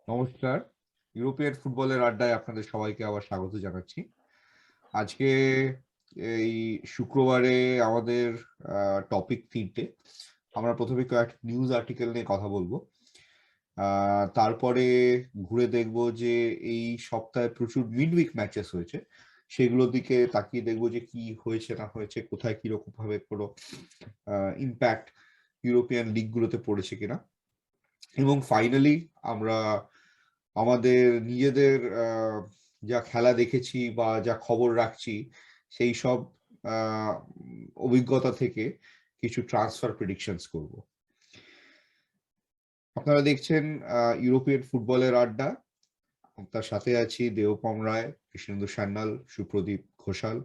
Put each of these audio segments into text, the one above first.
নমস্কার। ইউরোপিয়ান ফুটবলের আড্ডায় আপনাদের সবাইকে আবার স্বাগত জানাচ্ছি। আজকে এই শুক্রবারে আমাদের টপিক 3টে। আমরা প্রথমে কয়েকটা নিউজ আর্টিকেল নিয়ে কথা বলবো, তারপরে ঘুরে দেখব যে এই সপ্তাহে প্রচুর মিড উইক ম্যাচেস হয়েছে, সেগুলোর দিকে তাকিয়ে দেখবো যে কি হয়েছে না হয়েছে, কোথায় কিরকম ভাবে কোনো ইম্প্যাক্ট ইউরোপিয়ান লিগগুলোতে পড়েছে কিনা, এবং ফাইনালি আমরা আমাদের নিজেদের যা খেলা দেখেছি বা যা খবর রাখছি সেই সব অভিজ্ঞতা থেকে কিছু ট্রান্সফার প্রেডিকশনস করব। আপনারা দেখছেন ইউরোপিয়ান ফুটবলের আড্ডা। তার সাথে আছি দেবপম রায়, কৃষ্ণেন্দু সান্যাল, সুপ্রদীপ ঘোষাল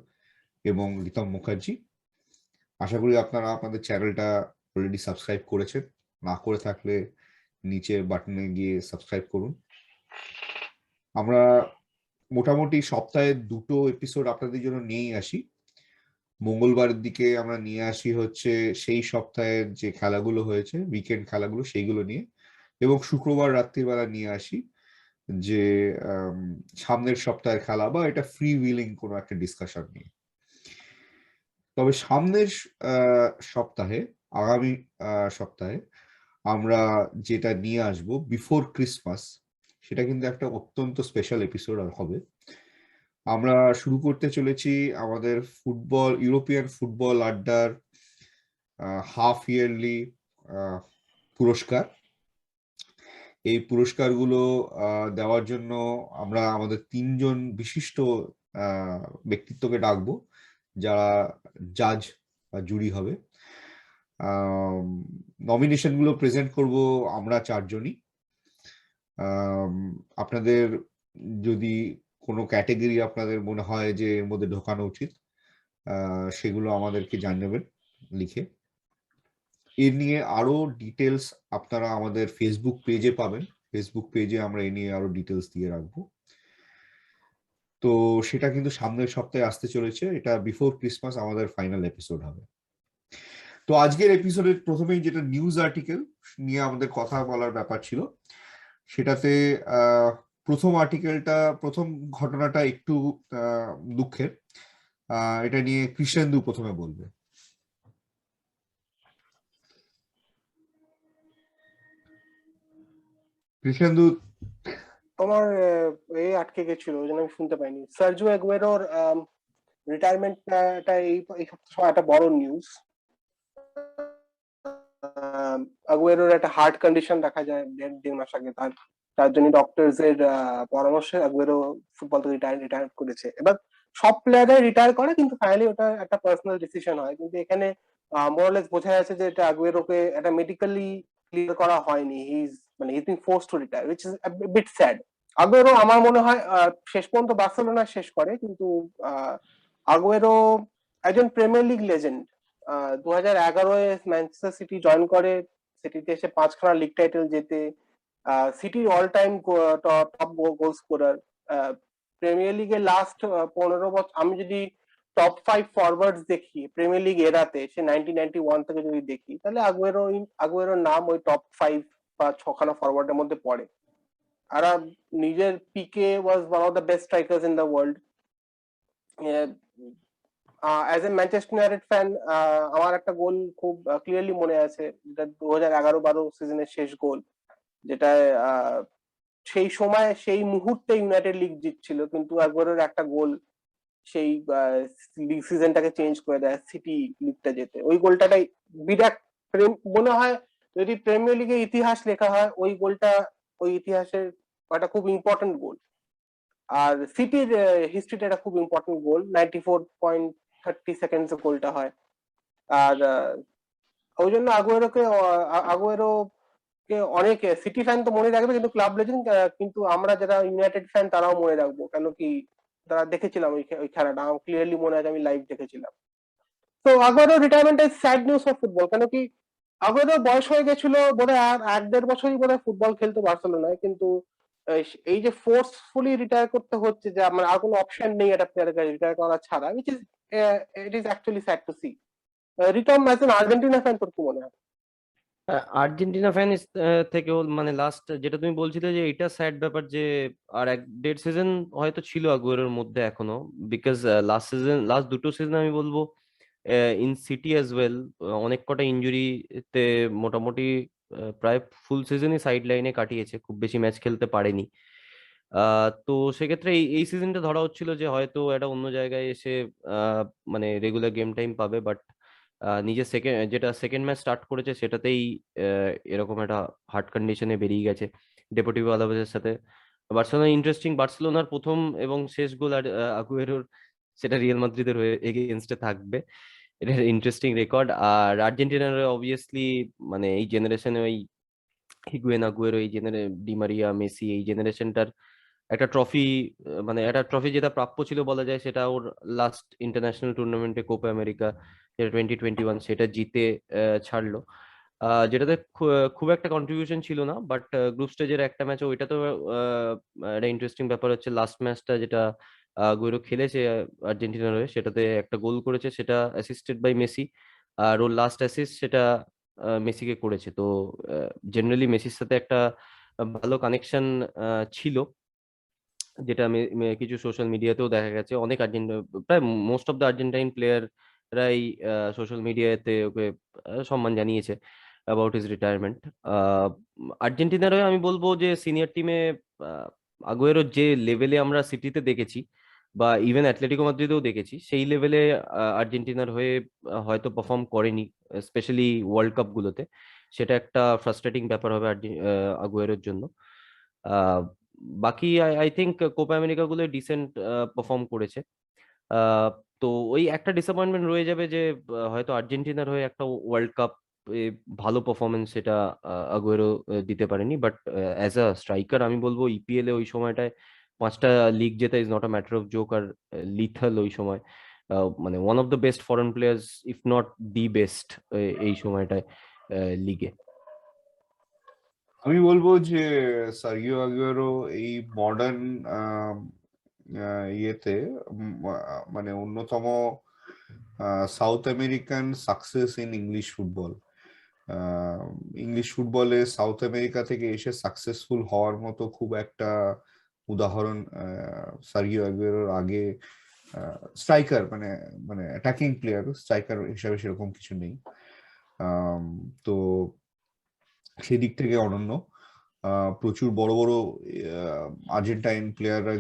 এবং রিতম মুখার্জি। আশা করি আপনারা আপনাদের চ্যানেলটা অলরেডি সাবস্ক্রাইব করেছেন। না করে থাকলে নিচে বাটনে গিয়ে সাবস্ক্রাইব করুন। আমরা মোটামুটি সপ্তাহে 2টো এপিসোড আপনাদের জন্য নিয়েই আসি। মঙ্গলবারের দিকে আমরা নিয়ে আসি হচ্ছে সেই সপ্তাহের যে খেলাগুলো হয়েছে, উইকেন্ড খেলাগুলো, সেইগুলো নিয়ে, এবং শুক্রবার রাত্রিবেলা নিয়ে আসি যে সামনের সপ্তাহের খেলা বা এটা ফ্রি উইলিং কোনো একটা ডিসকাশন নিয়ে। তবে সামনের সপ্তাহে, আগামী সপ্তাহে আমরা যেটা নিয়ে আসব বিফোর ক্রিসমাস, সেটা কিন্তু একটা অত্যন্ত স্পেশাল এপিসোড হবে। আমরা শুরু করতে চলেছি আমাদের ইউরোপিয়ান ফুটবল আড্ডার হাফ ইয়ারলি পুরস্কার। এই পুরস্কারগুলো দেওয়ার জন্য আমরা আমাদের 3জন বিশিষ্ট ব্যক্তিত্বকে ডাকবো, যারা জাজ বা জুরি হবে। নমিনেশনগুলো প্রেজেন্ট করব আমরা 4জনই। আপনাদের যদি কোনো ক্যাটেগরি আপনাদের মনে হয় যে এর মধ্যে ঢোকানো উচিত, সেগুলো আমাদেরকে জানাবেন লিখে। এর নিয়ে আরো ডিটেলস আপনারা আমাদের ফেসবুক পেজে পাবেন। ফেসবুক পেজে আমরা এ নিয়ে আরো ডিটেলস দিয়ে রাখবো। তো সেটা কিন্তু সামনের সপ্তাহে আসতে চলেছে। এটা বিফোর ক্রিসমাস আমাদের ফাইনাল এপিসোড হবে। তো আজকের এপিসোডের প্রথমেই যেটা নিউজ আর্টিকেল নিয়ে আমাদের কথা বলার ব্যাপার ছিল, সেটাতে প্রথম ঘটনাটা একটু দুঃখের। এটা নিয়ে কৃষ্ণেন্দু প্রথমে বলবে। কৃষ্ণেন্দু, তোমার এই আটকে গেছিল, ওই জন্য আমি শুনতে পাইনি। সার্জিও আগুয়েরোর রিটায়ারমেন্টটা এই সপ্তাহে একটা বড় নিউজ। আগুয়েরোর একটা হার্ট কন্ডিশন দেখা যায় 1.5 মাস আগে। তার জন্য ডক্টরস এর পরামর্শে আগুয়েরো ফুটবল থেকে রিটায়ার করেছে। এবার সব প্লেয়াররাই রিটায়ার করে, কিন্তু ফাইনালি ওটা একটা পার্সোনাল ডিসিশন হয়। কিন্তু এখানে মোরলেস বোঝা যাচ্ছে যে এটা আগুয়েরোকে একটা মেডিকেলি ক্লিয়ার করা হয়নি। His being forced to retire, which is bit sad. Aguero আমার মনে হয় শেষ পর্যন্ত বার্সেলোনা শেষ করে, কিন্তু আগুয়েরো একজন প্রিমিয়ার লিগ লেজেন্ড। 2011-এ ম্যানচেস্টার সিটি জয়েন করে, সিটিতে এসে 5খানা লিগ টাইটেল জেতে, সিটির all time top goal scorer. Premier লিগের লাস্ট 15 বছর আমি যদি টপ 5 ফরওয়ার্ডস দেখি প্রিমিয়ার লিগ এরাতে, সে 1991 থেকে যদি দেখি, তাহলে আগুয়েরোর নাম ওই টপ 5 বা 6খানা ফরওয়ার্ডের মধ্যে পড়ে। আর নিজের পিকে was one of the best strikers in the world. As a Manchester United fan, আমার একটা গোল খুব ক্লিয়ারলি মনে আছে, যেটা 2011-12 সিজনের শেষ গোল, যেটা সেই সময় সেই মুহূর্তে ইউনাইটেড লিগ জিতছিল, কিন্তু একবারের একটা গোল সেই লিগ সিজনটাকে চেঞ্জ করে দেয়, সিটি লিগটা জেতে। ওই গোলটাই বিরাট মনে হয়, যদি প্রিমিয়ার লিগের ইতিহাস লেখা হয়, ওই গোলটা ওই ইতিহাসের একটা খুব ইম্পর্টেন্ট গোল। আর সিটির হিস্ট্রিটা একটা খুব ইম্পর্টেন্ট গোল, 94.30 সেকেন্ডস গোলটা হয়। আর ওই জন্য আগুয়েরোকে অনেক সিটি ফ্যান তো মনে রাখবে, কিন্তু ক্লাব লেজেন্ড, কিন্তু আমরা যারা ইউনাইটেড ফ্যান তারাও মনে রাখবো, কেন কি তারা দেখেছিলাম ওই খেলাটা, আমার ক্লিয়ারলি মনে আছে, আমি লাইভ দেখেছিলাম। তো Aguero retirement is sad news for football, কেন কি আগুয়েরো বয়স হয়ে গেছিল বোধহয়, আর 1-1.5 বছরই বোধহয় ফুটবল খেলতো বার্সেলোনায়, কিন্তু এই যে ফোর্সফুলি রিটায়ার করতে হচ্ছে, যে আমার আর কোনো অপশন নেই একটা প্লেয়ারকে রিটায়ার করা ছাড়া, which is it is actually sad to see. Ritam as an Argentina fan তোর কি মনে হয়? আর্জেন্টিনা ফ্যান থেকেও মানে লাস্ট যেটা তুমি বলছিলে যে এটা স্যাড ব্যাপার যে আর 1-1.5 সিজন হয়তো ছিল আগুয়েরোর মধ্যে এখনো, বিকজ লাস্ট দুটো সিজন আমি বলবো ইন সিটি অ্যাজ ওয়েল অনেক কটা ইনজুরিতে মোটামুটি প্রায় ফুল সিজনই সাইড লাইনে কাটিয়েছে, খুব বেশি ম্যাচ খেলতে পারেনি। তো সেক্ষেত্রে এই সিজনটা ধরা হচ্ছিল যে হয়তো একটা অন্য জায়গায় এসে আহ, মানে রেগুলার গেম টাইম পাবে, বাট নিজের সেকেন্ড ম্যাচ স্টার্ট করেছে সেটাতেই এরকম একটা হার্ট কন্ডিশনে বেরিয়ে গেছে ডেপোর্টিভো আলাভেসের সাথে। বার্সেলোনা ইন্টারেস্টিং, বার্সেলোনার প্রথম এবং শেষ গোল আর আগুয়েরোর সেটা রিয়াল মাদ্রিদের হয়ে এগেইনস্টে থাকবে, এটা ইন্টারেস্টিং রেকর্ড। আর আর্জেন্টিনার অবভিয়াসলি মানে এই জেনারেশনে ওই হিগুয়েন, আগুয়েরো, এই ডি মারিয়া, মেসি, এই জেনারেশনটার একটা ট্রফি, মানে একটা ট্রফি যেটা প্রাপ্য ছিল বলা যায়, সেটা ওর লাস্ট ইন্টারন্যাশনাল টুর্নামেন্টে কোপা আমেরিকা যেটা 2021 সেটা জিতে ছাড়লো। যেটাতে খুব একটা কন্ট্রিবিউশন ছিল না, বাট গ্রুপ স্টেজের একটা ম্যাচ ওইটা তো একটা ইন্টারেস্টিং ব্যাপার হচ্ছে লাস্ট ম্যাচটা যেটা আগুয়েরো খেলেছে আর্জেন্টিনার হয়ে, সেটাতে একটা গোল করেছে, সেটা অ্যাসিস্টেড বাই মেসি, আর ওর লাস্ট অ্যাসিস্ট সেটা মেসিকে করেছে। তো জেনারেলি মেসির সাথে একটা ভালো কানেকশন ছিল, যেটা আমি কিছু সোশ্যাল মিডিয়াতেও দেখা গেছে। অনেক প্রায় মোস্ট অফ দ্য আর্জেন্টাইন প্লেয়াররাই সোশ্যাল মিডিয়াতে ওকে সম্মান জানিয়েছে অ্যাবাউট হিজ রিটায়ারমেন্ট। আর্জেন্টিনার হয়ে আমি বলবো যে সিনিয়র টিমে আগুয়েরো যে লেভেলে আমরা সিটিতে দেখেছি বা ইভেন অ্যাটলেটিকো মাদ্রিদেও দেখেছি, সেই লেভেলে আর্জেন্টিনার হয়ে হয়তো পারফর্ম করেনি, স্পেশালি ওয়ার্ল্ড কাপ গুলোতে। সেটা একটা ফ্রাস্ট্রেটিং ব্যাপার হবে আগুয়েরোর জন্য। আহ, বাকি আই থিঙ্ক কোপা আমেরিকা গুলো ডিসেন্ট পারফর্ম করেছে। আহ, তো ওই একটা ডিসঅ্যাপয়েন্টমেন্ট রয়ে যাবে যে হয়তো আর্জেন্টিনার হয়ে একটা ওয়ার্ল্ড কাপ ভালো পারফরমেন্স সেটা আগুয়েরো দিতে পারেনি, বাট অ্যাজ আ স্ট্রাইকার আমি বলবো ইপিএল এ ওই সময়টায় 5টা লিগ জেতা is not a matter of joke, আর লিথাল ওই সময়, মানে one of the best foreign players if not the best এই সময়টায় লিগে। আমি বলবো যে সার্গিও আগুয়েরো এই মডার্ন ইয়েতে মানে অন্যতম south American success in English football. English ফুটবলে সাউথ আমেরিকা থেকে এসে সাকসেসফুল হওয়ার মতো খুব একটা উদাহরণ সার্গিও আগুয়েরোর আগে স্ট্রাইকার মানে মানে অ্যাটাকিং প্লেয়ার, স্ট্রাইকার হিসাবে সেরকম কিছু নেই। তো সেদিক থেকে অনন্য। প্রচুর বড় বড় আর্জেন্টাইন প্লেয়াররা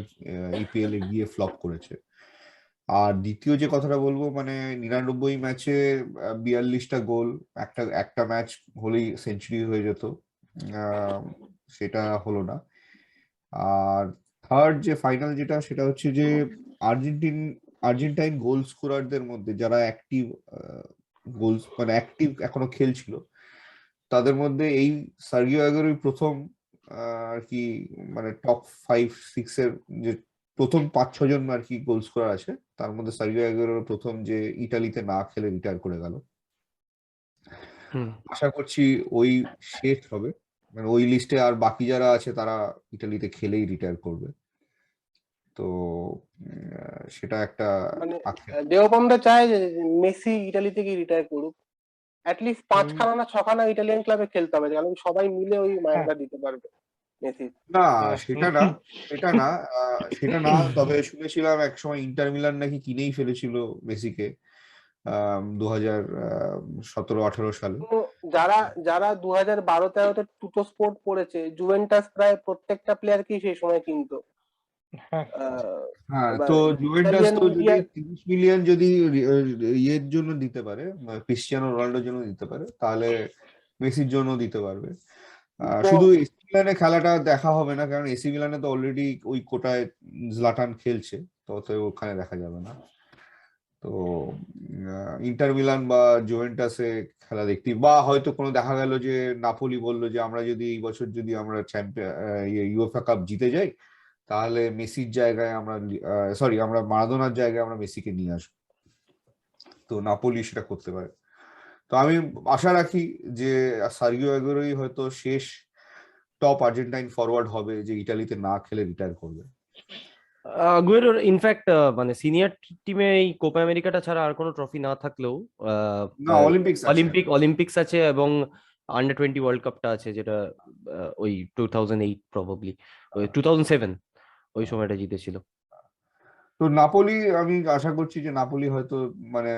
ইপিএল এ গিয়ে ফ্লপ করেছে। আর দ্বিতীয় যে কথাটা বলবো, মানে 99 ম্যাচে 42টা গোল, একটা একটা ম্যাচ হলেই সেঞ্চুরি হয়ে যেত, সেটা হলো না। আর থার্ড যে ফাইনাল যেটা, সেটা হচ্ছে যে আর্জেন্টাইন গোল স্কোরারদের মধ্যে যারা অ্যাক্টিভ গোলস মানে অ্যাক্টিভ এখনো খেলছিল, তাদের মধ্যে এই সার্গিও আগুয়েরোই প্রথম আর কি, মানে টপ 5-6 এর যে প্রথম 5-6 জন আর কি গোল স্কোরার আছে, তার মধ্যে সার্গিও আগুয়েরো প্রথম যে ইটালিতে না খেলে রিটায়ার করে গেল। আশা করছি ওই শেষ হবে, মানে ওই লিস্টে আর বাকি যারা আছে তারা ইটালিতে খেলেই রিটায়ার করবে। তো সেটা একটা মানে আক্ষেপ। দেওবন্ধা চায় যে মেসি ইটালি থেকে রিটায়ার করুক, অ্যাটলিস্ট 5খানা না 6খানা ইটালিয়ান ক্লাবে খেলতে হবে, কারণ সবাই মিলে ওই মাইনটা দিতে পারবে মেসি। না, সেটা না, সেটা না, সেটা না। তবে শুনেছিলাম একসময় ইন্টার মিলান নাকি কিনেই ফেলেছিল মেসিকে 2017-18 সালে। তো যারা যারা 2012-13-তে টুটো স্পোর্ট পড়েছে, জুভেন্টাস প্রায় প্রত্যেকটা প্লেয়ারকেই সেই সময় কিনতো। হ্যাঁ, এবার তো জুভেন্টাস ইটালিয়ান তো যদি মিডিয়া 30 মিলিয়ন যদি ইয়ের জন্য দিতে পারে, ক্রিস্টিয়ানো রোনাল্ডোর জন্য দিতে পারে, তাহলে মেসির জন্য দিতে পারবে। শুধু এসি মিলানে খেলাটা দেখা হবে না, কারণ এসি মিলানে তো অলরেডি ওই কোটায় জলাটান খেলছে, তো অতএব ওখানে দেখা যাবে না। তো ইন্টার মিলান বা জুভেন্টাসে খেলা দেখতে, বা হয়তো কোনো দেখা গেল যে নাপোলি বললো যে আমরা যদি এই বছর যদি আমরা চ্যাম্পিয়ন ইউএফএ কাপ জিতে যাই, তাহলে মেসির জায়গায় আমরা সরি আমরা মারাদোনার জায়গায় আমরা মেসিকে নিয়ে আসবো। তো নাপোলি সেটা করতে পারে। তো আমি আশা রাখি যে সার্গিও আগুয়েরোই হয়তো শেষ টপ আর্জেন্টাইন ফরওয়ার্ড হবে যে ইটালিতে না খেলে রিটায়ার করবে। আগুয়েরোর ইনফ্যাক্ট মানে সিনিয়র টিমে এই কোপা আমেরিকাটা ছাড়া আর কোনো ট্রফি না থাকলেও না, অলিম্পিক্স আছে। অলিম্পিক্স আছে, এবং আন্ডার 20 ওয়ার্ল্ড কাপটা আছে, যেটা ওই 2008 প্রবাবলি, ওই 2007 ওই সময়টা জিতেছিল। তো নাপোলি, আমি আশা করছি যে নাপোলি হয়তো মানে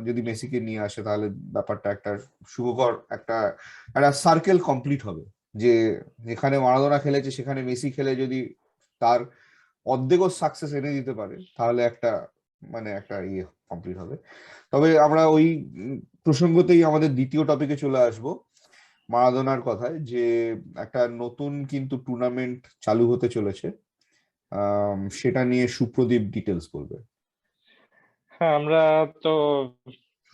যদি মেসিকে নিয়ে আসে তাহলে ব্যাপারটা একটা শুভকর একটা একটা সার্কেল কমপ্লিট হবে, যে যেখানে মারাদোনা খেলেছে সেখানে মেসি খেলে যদি তার অর্ধেকও সাকসেস এনে দিতে পারে তাহলে একটা মানে একটা ইয়ে কমপ্লিট হবে। তবে আমরা ওই প্রসঙ্গতেই আমাদের দ্বিতীয় টপিকে চলে আসব, মারাদোনার কথায়, যে একটা নতুন কিন্তু টুর্নামেন্ট চালু হতে চলেছে, সেটা নিয়ে সুপ্রদীপ ডিটেলস বলবে। হ্যাঁ, আমরা তো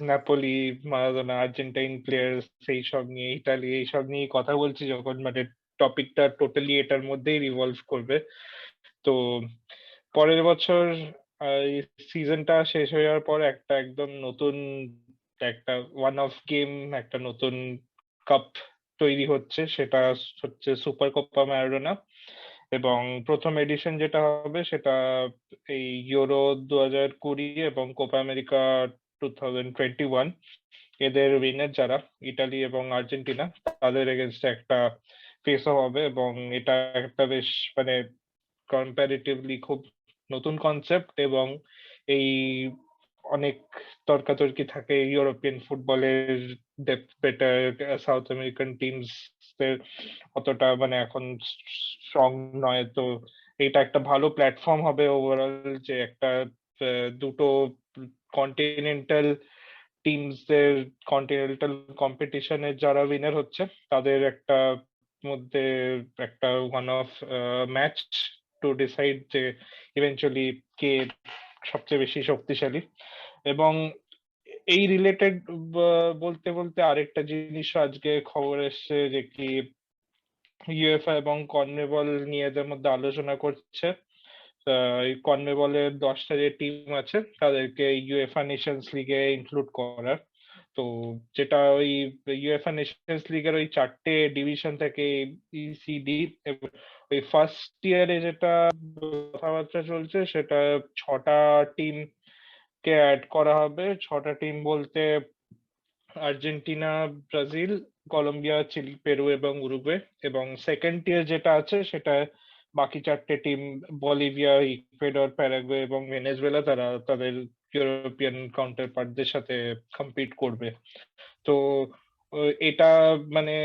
নাপোলি, মারাদোনা, আর্জেন্টাইন প্লেয়ার্স, সেই সব নিয়ে, ইটালি, এইসব নিয়ে কথা বলছি যখন, মানে টপিকটা টোটালি এটার মধ্যেই রিভলভ করবে। তো পরের বছর সিজনটা শেষ হয়ে যাওয়ার পর একটা একদম নতুন একটা ওয়ান অফ গেম, একটা নতুন কাপ তৈরি হচ্ছে, সেটা হচ্ছে সুপার কোপা ম্যারাডোনা। এবং প্রথম এডিশন যেটা হবে সেটা এই ইউরো 2020 এবং কোপা আমেরিকা 2021, এদের উইনার যারা ইটালি এবং আর্জেন্টিনা, তাদের এগেনস্টে একটা ফেস অফ হবে। এবং এটা একটা বেশ মানে কম্পারেটিভলি খুব নতুন কনসেপ্ট, এবং এই অনেক তর্কাতর্কি থাকে ইউরোপিয়ান ফুটবলের, depth better, south American teams অতটা মানে এখন স্ট্রং নয়। তো এটা একটা ভালো প্ল্যাটফর্ম হবে ওভারঅল, যে একটা দুটো কন্টিনেন্টাল টিমসদের কন্টিনেন্টাল কম্পিটিশনের যারা উইনার হচ্ছে তাদের একটা মধ্যে একটা one of match to decide যে ইভেন্চুয়ালি কে সবচেয়ে বেশি শক্তিশালী। এবং এই রিলেটেড বলতে বলতে আরেকটা জিনিস আজকে খবর এসছে, যে কি ইউএফএ এবং কনমেবল নিয়ে এদের মধ্যে আলোচনা করছে এই কনমেবলের 10টা যে টিম আছে তাদেরকে ইউএফএ নেশনস লিগে ইনক্লুড করার। তো যেটা ওই ইউএফএ নেশনস লিগের ওই 4টে ডিভিশন থেকে ইসিডি, ওই ফার্স্ট ইয়ারে যেটা কথাবার্তা চলছে সেটা 6টা টিম কে অ্যাড করা হবে। 6টা টিম বলতে Argentina, Brazil, Colombia, Chile, Peru এবং উরুগুয়ে। এবং সেকেন্ড টিয়ার যেটা আছে সেটা বাকি 4টে টিম, বলিভিয়া, ইকুয়েডর, প্যারাগুয়ে এবং ভেনেজুয়েলা, তারা তাদের ইউরোপিয়ান কাউন্টার পার্টদের সাথে কম্পিট করবে। তো এটা মানে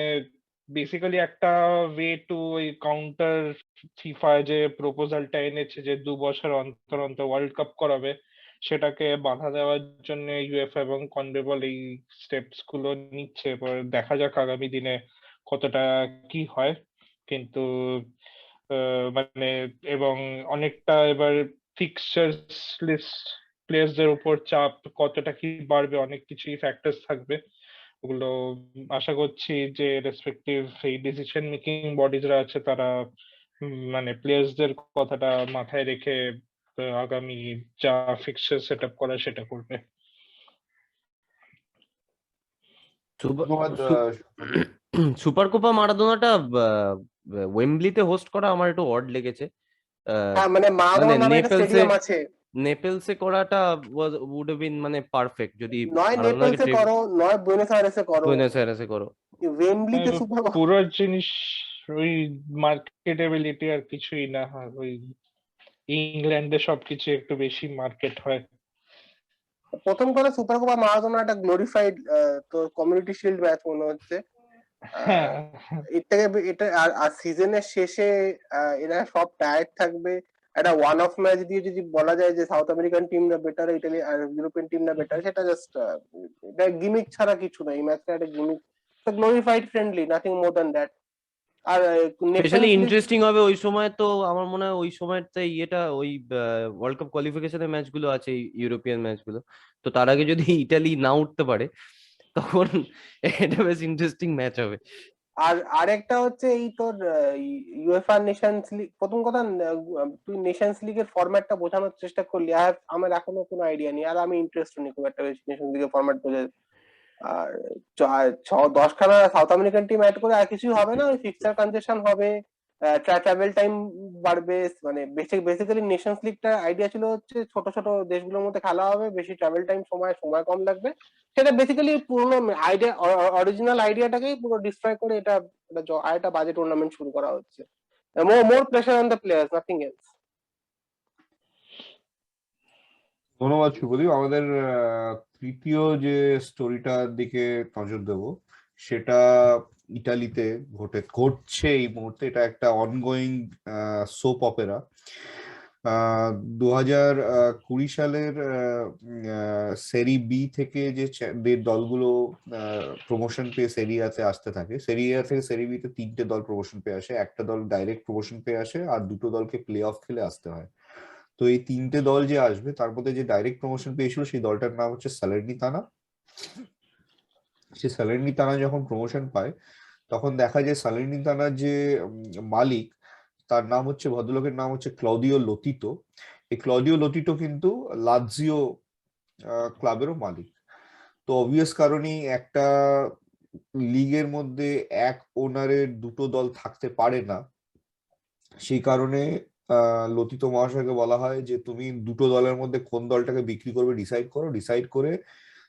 বেসিক্যালি একটা ওয়ে টু ওই কাউন্টার ফিফা যে প্রপোজালটা এনেছে যে 2 বছর অন্তর অন্তর ওয়ার্ল্ড কাপ করাবে, সেটাকে বাধা দেওয়ার জন্য ইউএফএ এবং কনমেবল এই স্টেপস গুলো নিচ্ছে। এবার দেখা যাক আগামী দিনে কতটা কি হয়। কিন্তু মানে এবং অনেকটা এবার ফিক্সচার্স লিস্ট, প্লেয়ার্সদের উপর চাপ কতটা কি বাড়বে, অনেক কিছুই ফ্যাক্টরস থাকবে। ওগুলো আশা করছি যে রেসপেক্টিভ এই ডিসিশন মেকিং বডিজরা আছে তারা মানে প্লেয়ার্সদের কথাটা মাথায় রেখে আগামী যা ফিক্সচার সেট আপ করা সেটা করবে। ধন্যবাদ। সুপার কোপা মারাদোনাটা ওয়েম্বলিতে হোস্ট করা আমার একটু অড লেগেছে। হ্যাঁ, মানে মারাদোনা নামে একটা নেপেলসে স্টেডিয়াম আছে। নেপেলসে করাটা উড হ্যাভ বিন মানে পারফেক্ট, যদি নয় মারাদোনাকে নেপলসে করো, নয় বুয়েনোস আয়ারেসে করো, বুয়েনোস আয়ারেসে করো। ওয়েম্বলিতে সুপার পুরো জিনিস ওই মার্কেটেবিলিটি আর কিছুই না, ওই ইংল্যান্ডে সবকিছু একটু বেশি মার্কেট হয়। প্রথম করে সুপার কোপা মারাদোনা একটা গ্লোরিফাইড তোর কমিউনিটি শিল্ড ম্যাচ মনে হচ্ছে। এর থেকে এটা আর সিজনের শেষে এরা সব টায়ার্ড থাকবে, একটা ওয়ান অফ ম্যাচ দিয়ে যদি বলা যায় যে সাউথ আমেরিকান টিমরা বেটার, ইটালি আর ইউরোপিয়ান টিমরা বেটার, সেটা জাস্ট এটা গিমিক ছাড়া কিছু না। এই ম্যাচটা একটা gimmick, glorified friendly, nothing more than that. আর স্পেশালি ইন্টারেস্টিং হবে ওই সময়, তো আমার মনে হয় ওই সময়তে ইয়েটা ওই ওয়ার্ল্ড কাপ কোয়ালিফিকেশনের ম্যাচগুলো আছে, ইউরোপিয়ান ম্যাচগুলো, তো তার আগে যদি ইটালি না উঠতে পারে তখন এটা বেশ ইন্টারেস্টিং ম্যাচ হবে। আর আরেকটা হচ্ছে এই তোর ইউএফএ নেশনস লিগ, প্রথম কথা তুই নেশনস লিগের ফরম্যাটটা বোঝানোর চেষ্টা করলি, আর আমার এখনো কোনো আইডিয়া নেই, আর আমি ইন্টারেস্ট নেই খুব একটা বেশি নেশনস লিগের ফরম্যাট বোঝা। আর 10খানা সাউথ আমেরিকান টিম অ্যাড করে আর কিছুই হবে না, ওই ফিক্সচার কনজেশন হবে, ট্রাভেল টাইম বাড়বে, মানে বেসিক্যালি নেশনস লিগটা আইডিয়া ছিল হচ্ছে ছোট ছোট দেশগুলোর মধ্যে খেলা হবে, বেশি ট্রাভেল টাইম, সময় কম লাগবে। সেটা বেসিক্যালি পুরনো আইডিয়া, অরিজিনাল আইডিয়াটাকেই পুরো ডিস্ট্রয় করে এটা একটা বাজে টুর্নামেন্ট শুরু করা হচ্ছে। More pressure on the players, nothing else. ধন্যবাদ শুভদীপ। আমাদের তৃতীয় যে স্টোরিটার দিকে নজর দেব সেটা ইটালিতে ঘটছে এই মুহূর্তে। এটা একটা অনগোয়িং সোপ অপেরা। 2020 সালের সেরি বি থেকে যে দলগুলো প্রমোশন পেয়ে সেরিয়াতে আসতে থাকে, সেরিয়া থেকে সেরি বিতে 3টে দল প্রমোশন পেয়ে আসে, একটা দল ডাইরেক্ট প্রমোশন পেয়ে আসে, আর 2টো দলকে প্লে অফ খেলে আসতে হয়। তো এই 3টে দল যে আসবে তার মধ্যে যে ডাইরেক্ট প্রমোশন পেয়েছিল সেই দলটার নাম হচ্ছে সালেরনিতানা। সেই সালেরনিতানা যখন প্রমোশন পায় তখন দেখা যায় সালেরনিতানার যে মালিক, তার নাম হচ্ছে, ভদ্রলোকের নাম হচ্ছে ক্লদিও লোতিতো। এই ক্লদিও লোতিতো কিন্তু লাৎসিও ক্লাবেরও মালিক। তো অবভিয়াস কারণেই একটা লিগের মধ্যে এক ওনারের 2টো দল থাকতে পারে না। সেই কারণে লতিতো মহাশয়কে বলা হয় যে তুমি 2টো দলের মধ্যে কোন দলটাকে বিক্রি করবে ডিসাইড করো, ডিসাইড করে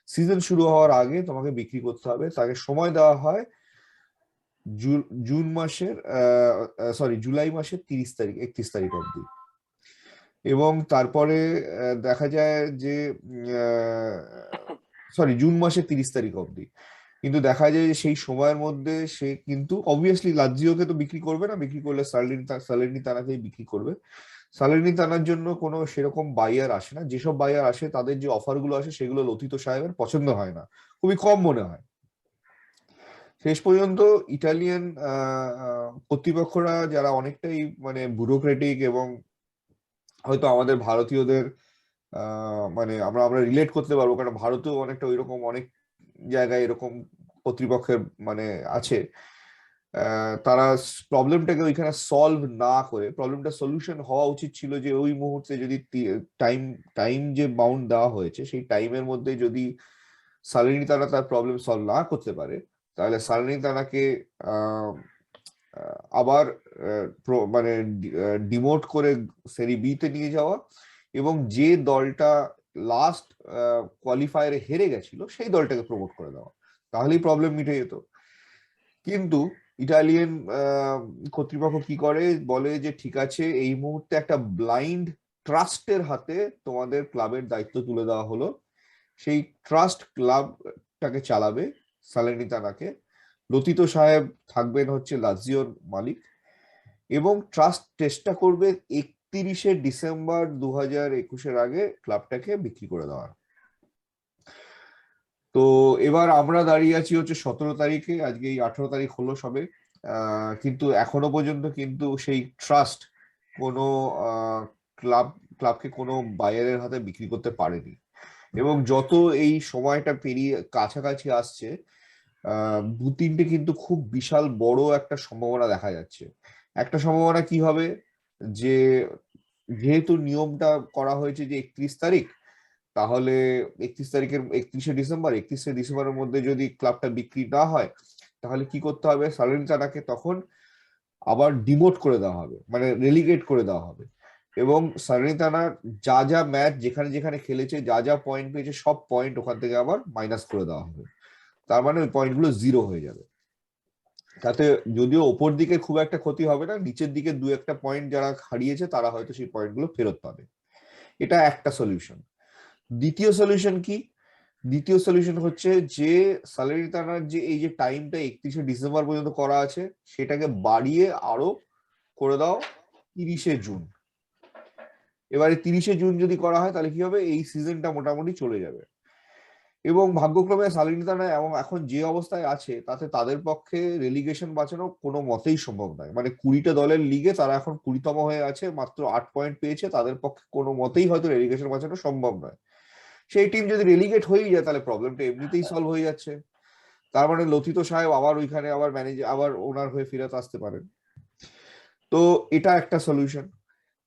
সিজন শুরু হওয়ার আগে তোমাকে বিক্রি করতে হবে। তাকে সময় দেওয়া হয় জুলাই মাসের 31 তারিখ অব্দি। এবং তারপরে দেখা যায় যে জুন মাসের 30 তারিখ অব্দি। কিন্তু দেখা যায় যে সেই সময়ের মধ্যে সে কিন্তু অবভিয়াসলি লাৎসিওকে তো বিক্রি করবে না, বিক্রি করলে সালেরনিতানাকেই বিক্রি করবে। সালেরনিতানার জন্য কোনো সেরকম বাইয়ার আসে না, যেসব বাইয়ার আসে তাদের যে অফার গুলো আসে সেগুলো লতিতো সাহেবের পছন্দ হয় না, খুবই কম মনে হয়। শেষ পর্যন্ত ইটালিয়ান কর্তৃপক্ষরা, যারা অনেকটাই মানে ব্যুরোক্রেটিক এবং হয়তো আমাদের ভারতীয়দের মানে আমরা রিলেট করতে পারবো, কারণ ভারতেও অনেকটা ওইরকম অনেক জায়গায় এরকম কর্তৃপক্ষের মানে আছে, তারা প্রবলেমটাকে ওইখানে সলভ না করে, প্রবলেমটা সলিউশন হওয়া উচিত ছিল যে ওই মুহূর্তে যদি টাইম যে বাউন্ড দেওয়া হয়েছে সেই টাইমের মধ্যে যদি সালেরনিতানা তার প্রবলেম সলভ না করতে পারে তাহলে সালেরনিতানাকে আবার মানে ডিমোট করে সেরি বি তে নিয়ে যাওয়া, এবং যে দলটা লাস্ট কোয়ালিফায়ারে হেরে গেছিল সেই দলটাকে প্রমোট করে দেওয়া, তাহলেই প্রবলেম মিটে যেত। কিন্তু ইটালিয়ান কর্তৃপক্ষ কি করে, বলে যে ঠিক আছে এই মুহূর্তে একটা ব্লাইন্ড ট্রাস্টের হাতে তোমাদের ক্লাবের দায়িত্ব তুলে দেওয়া হলো, সেই ট্রাস্ট ক্লাবটাকে চালাবে সালেরনিতানাকে। লতিতো সাহেব থাকবেন হচ্ছে লাৎসিওর মালিক, এবং ট্রাস্ট চেষ্টা করবে 31শে ডিসেম্বর 2021 আগে ক্লাবটাকে বিক্রি করে দেওয়ার। তো এবার আমরা দাঁড়িয়ে আছি হচ্ছে 17 তারিখে, আজকে এই 18 তারিখ হলো সবে, কিন্তু এখনো পর্যন্ত কিন্তু সেই ট্রাস্ট কোনো ক্লাবকে কোনো বায়ারের হাতে বিক্রি করতে পারেনি। এবং যত এই সময়টা পেরিয়ে কাছাকাছি আসছে 2-3টে কিন্তু খুব বিশাল বড় একটা সম্ভাবনা দেখা যাচ্ছে। একটা সম্ভাবনা কি হবে, যে যেহেতু নিয়মটা করা হয়েছে যে 31 তারিখ, তাহলে 31শে ডিসেম্বরের মধ্যে যদি ক্লাবটা বিক্রি না হয় তাহলে কি করতে হবে, সালেরনিতানাকে তখন আবার ডিমোট করে দেওয়া হবে, মানে রেলিগেট করে দেওয়া হবে, এবং সালেরনিতানার যা যা ম্যাচ যেখানে যেখানে খেলেছে, যা যা পয়েন্ট পেয়েছে সব পয়েন্ট ওখান থেকে আবার মাইনাস করে দেওয়া হবে। তার মানে ওই পয়েন্টগুলো 0 হয়ে যাবে। তাতে যদিও ওপর দিকে খুব একটা ক্ষতি হবে না, নিচের দিকে 2-1টা পয়েন্ট যারা হারিয়েছে তারা হয়তো সেই পয়েন্টগুলো ফেরত পাবে। এটা একটা সলিউশন। দ্বিতীয় সলিউশন কি? দ্বিতীয় সলিউশন হচ্ছে যে সালেরনিতানার যে এই যে টাইমটা 31শে ডিসেম্বর পর্যন্ত করা আছে সেটাকে বাড়িয়ে আরো করে দাও 30শে জুন। এবারে 30শে জুন যদি করা হয় তাহলে কি হবে, এই সিজনটা মোটামুটি চলে যাবে। এবং ভাগ্যক্রমে সালেরনিতানা এবং এখন যে অবস্থায় আছে তাতে তাদের পক্ষে রেলিগেশন বাঁচানো কোনো মতেই সম্ভব নয়। মানে 20টা দলের লিগে তারা এখন 20তম হয়ে আছে, মাত্র 8 পয়েন্ট পেয়েছে, তাদের পক্ষে কোনো মতেই হয়তো রেলিগেশন বাঁচানো সম্ভব নয়। সেই টিম যদি রেলিগেট হয়ে যায় তাহলে প্রবলেমটা এমনিতেই সলভ হয়ে যাচ্ছে। তার মানে লতিতো সাহেব আবার ওইখানে আবার ম্যানেজার আবার ওনার হয়ে ফেরত আসতে পারেন। তো এটা একটা সলিউশন।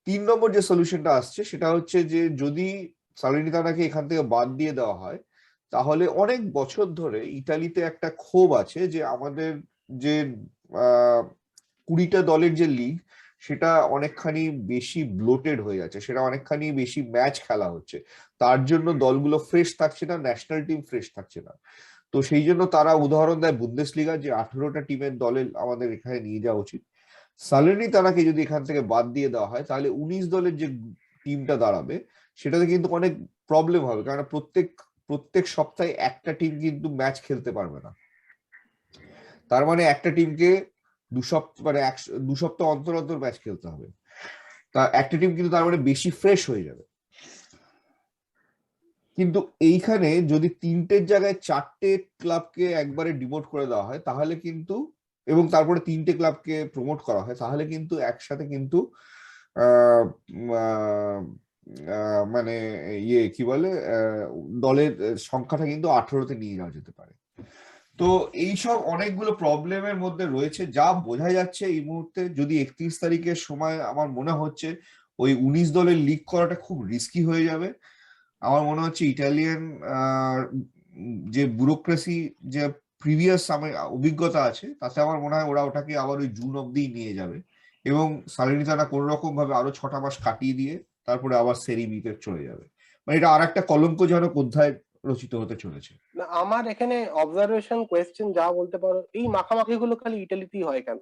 3 নম্বর যে সলিউশনটা আসছে সেটা হচ্ছে যে যদি সালেরনিতানাকে এখান থেকে বাদ দিয়ে দেওয়া হয় তাহলে অনেক বছর ধরে ইতালিতে একটা ক্ষোভ আছে যে আমাদের যে 20টা দলের যে লিগ, সেটা অনেকখানি বেশি ব্লোটেড হয়ে যাচ্ছে, সেটা অনেকখানি বেশি ম্যাচ খেলা হচ্ছে, তার জন্য দলগুলো ফ্রেশ থাকছে না, ন্যাশনাল টিম ফ্রেশ থাকছে না। তো সেই জন্য তারা উদাহরণ দেয় বুন্দেসলিগা, যে 18টা টিমের দলে আমাদের এখানে নিয়ে যাওয়া উচিত। সালের্নিতানাকে যদি এখান থেকে বাদ দিয়ে দেওয়া হয়, তাহলে 19 দলের যে টিমটা দাঁড়াবে সেটাতে কিন্তু অনেক প্রবলেম হবে, কারণ প্রত্যেক সপ্তাহে একটা টিম কিন্তু ম্যাচ খেলতে পারবে না। তার মানে একটা টিমকে 2 সপ্তাহ অন্তর অন্তর ম্যাচ খেলতে হবে, তা একটা টিম কিন্তু তার মানে বেশি ফ্রেশ হয়ে যাবে। কিন্তু এইখানে যদি 3টের জায়গায় 4টে ক্লাবকে একবারে ডিমোট করে দেওয়া হয়, তাহলে কিন্তু, এবং তারপরে 3টে ক্লাবকে প্রমোট করা হয়, তাহলে কিন্তু একসাথে কিন্তু আহ, আহ, মানে কি বলে, দলের সংখ্যাটা কিন্তু 18তে নিয়ে যাওয়া যেতে পারে। তো এইসব অনেকগুলো প্রবলেমের মধ্যে রয়েছে, যা বোঝা যাচ্ছে এই মুহূর্তে। যদি 31 তারিখের সময়, আমার মনে হচ্ছে ওই 19 দলের লিগ করাটা খুব রিস্কি হয়ে যাবে। আমার মনে হচ্ছে ইটালিয়ান যে ব্যুরোক্রেসি, যে প্রিভিয়াস অভিজ্ঞতা আছে, তাতে আমার মনে হয় ওরা ওটাকে আবার ওই জুন অব্দি নিয়ে যাবে, এবং সালের্নিতানা কোনো রকম ভাবে আরো 6টা মাস কাটিয়ে দিয়ে তারপরে আবার সেরি বিতে চলে যাবে। মানে এটা আর একটা কলঙ্কজনক অধ্যায় রচিত হতে চলেছে। না, আমার এখানে অবজারভেশন কোয়েশ্চেন যা বলতে পারো, এই মাখামাখি গুলো খালি ইটালিতেই হয় কেন?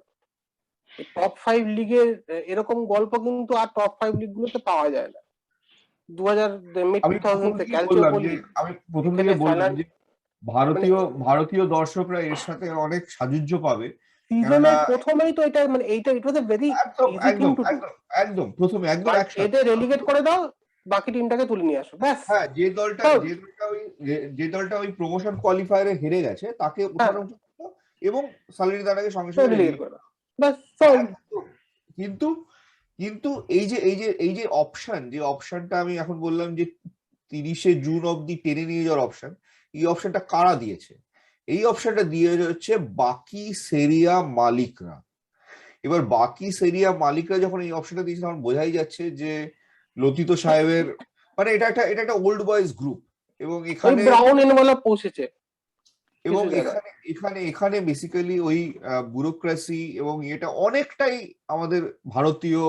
টপ 5 লিগের এরকম গল্প কিন্তু আর টপ 5 লিগ গুলোতে পাওয়া যায় না। 2000 মিড আমি 2000 তে প্রথম থেকে বললাম যে মানে ভারতীয় দর্শকরা এর সাথে অনেক সাযুজ্য পাবে, কেননা সিজনের প্রথমেই তো এটা, মানে এইটা ইট ওয়াজ এ ভেরি একদম ইজি থিং একদম টু ডু। একদম একদম প্রথমে একদম একসাথে এদের রেলিগেট করে দাও, বাকি টিমটাকে তুলে নিয়ে আসো, ব্যাস। হ্যাঁ, যে দলটা ওই প্রমোশন কোয়ালিফায়ারে হেরে গেছে তাকে উঠানোর জন্য, এবং সালের্নিতানাকে সঙ্গে সঙ্গে রেলিগেট করে দাও, ব্যাস সলভ। একদম। কিন্তু কিন্তু এই যে অপশনটা আমি এখন বললাম যে 30শে জুন অব্দি টেনে নিয়ে যাওয়ার অপশন, এই অপশনটা কারা দিয়েছে? এই অপশনটা দিয়ে হচ্ছে বাকি সেরিয়া মালিকরা। এবার বাকি সেরিয়া মালিকরা যখন এই অপশনটা দিয়েছে, তখন বোঝাই যাচ্ছে যে লতিতো সাহেবের, মানে এটা একটা ওল্ড বয়েজ গ্রুপ, এবং এখানে ব্রাউন এনভেলপ পৌঁছেছে। এবং এখানে বেসিক্যালি ওই ব্যুরোক্রেসি এবং এটা অনেকটাই আমাদের ভারতীয়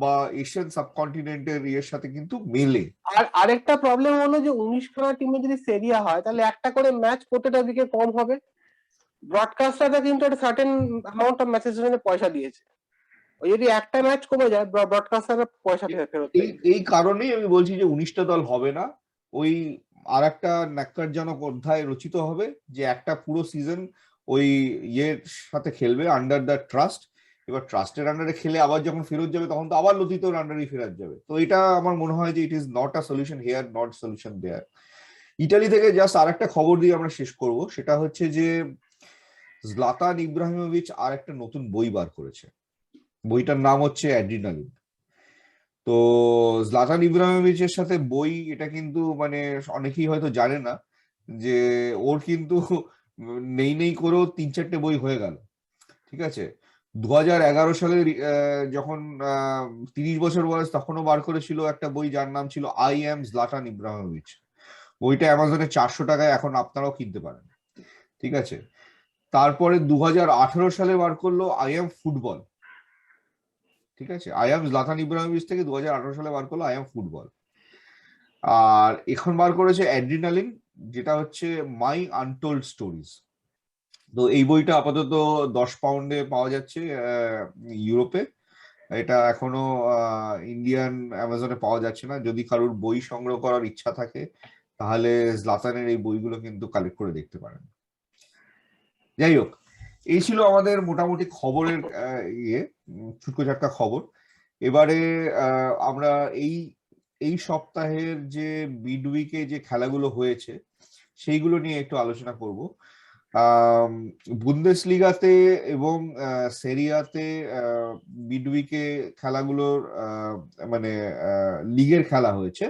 বা এশিয়ান সাবকন্টিনেন্টের ইয়ের সাথে কিন্তু মেলে। আর আরেকটা প্রবলেম হলো যে 19খানা টিমে যদি সেরিয়া হয়, তাহলে একটা করে ম্যাচ প্রত্যেকটা দিকে কম হবে। ব্রডকাস্টাররা কিন্তু একটা সার্টেন অ্যামাউন্ট অফ ম্যাচের জন্য পয়সা দিয়েছে, ওই যদি একটা ম্যাচ কমে যায়, ব্রডকাস্টাররা পয়সা ফেরত দেয়। এই কারণেই আমি বলছি যে 19টা দল হবে না, ওই আর একটা ন্যাক্কারজনক অধ্যায় রচিত হবে, যে একটা পুরো সিজন ওই ইয়ের সাথে খেলবে, আন্ডার দ্য ট্রাস্ট। এবার ট্রাস্টের আন্ডারে খেলে আবার যখন ফেরত যাবে, তখন তো আবার লতিতোর আন্ডারেই ফেরত যাবে। তো এটা আমার মনে হয় যে it is not a solution here, not solution there. Italy থেকে জাস্ট আর একটা খবর দিয়ে আমরা শেষ করব, সেটা হচ্ছে যে জলাতান ইব্রাহিমোভিচ আর একটা নতুন বই বার করেছে। বইটার নাম হচ্ছে অ্যাড্রিনালিন। তো জলাতান ইব্রাহিমোভিচের সাথে বই, এটা কিন্তু মানে অনেকেই হয়তো জানে না যে ওর কিন্তু নেই করেও 3-4টে বই হয়ে গেল। ঠিক আছে, 2011 সালে যখন 30 বছর বয়স, তখনও বার করেছিল একটা বই যার নাম ছিল আই এম জলাতান ইব্রাহিমোভিচ। বইটা অ্যামাজনে 400 টাকায় এখন আপনারাও কিনতে পারেন। ঠিক আছে, তারপরে 2018 সালে বার করলো আই এম ফুটবল। ঠিক আছে, আই এম জলাতান ইব্রাহিমোভিচ থেকে 2018 সালে বার করলো আই এম ফুটবল। আর এখন বার করেছে অ্যাড্রিনালিন, যেটা হচ্ছে মাই আনটোল্ড স্টোরিজ। তো এই বইটা আপাতত 10 পাউন্ডে পাওয়া যাচ্ছে ইউরোপে। এটা এখনো ইন্ডিয়ান অ্যামাজনে পাওয়া যাচ্ছে না। যদি কারোর বই সংগ্রহ করার ইচ্ছা থাকে, তাহলে জলাতানের এই বইগুলো কিন্তু কালেক্ট করে দেখতে পারেন। যাই হোক, এই ছিল আমাদের মোটামুটি খবরের ছুটকো চাটকা খবর। এবারে আমরা এই সপ্তাহের যে মিড উইকে যে খেলাগুলো হয়েছে, সেইগুলো নিয়ে একটু আলোচনা করব। বুন্দেসলিগাতে এবং সেরিয়াতে মিড উইকে খেলাগুলোর মানে লিগের খেলা হয়েছে।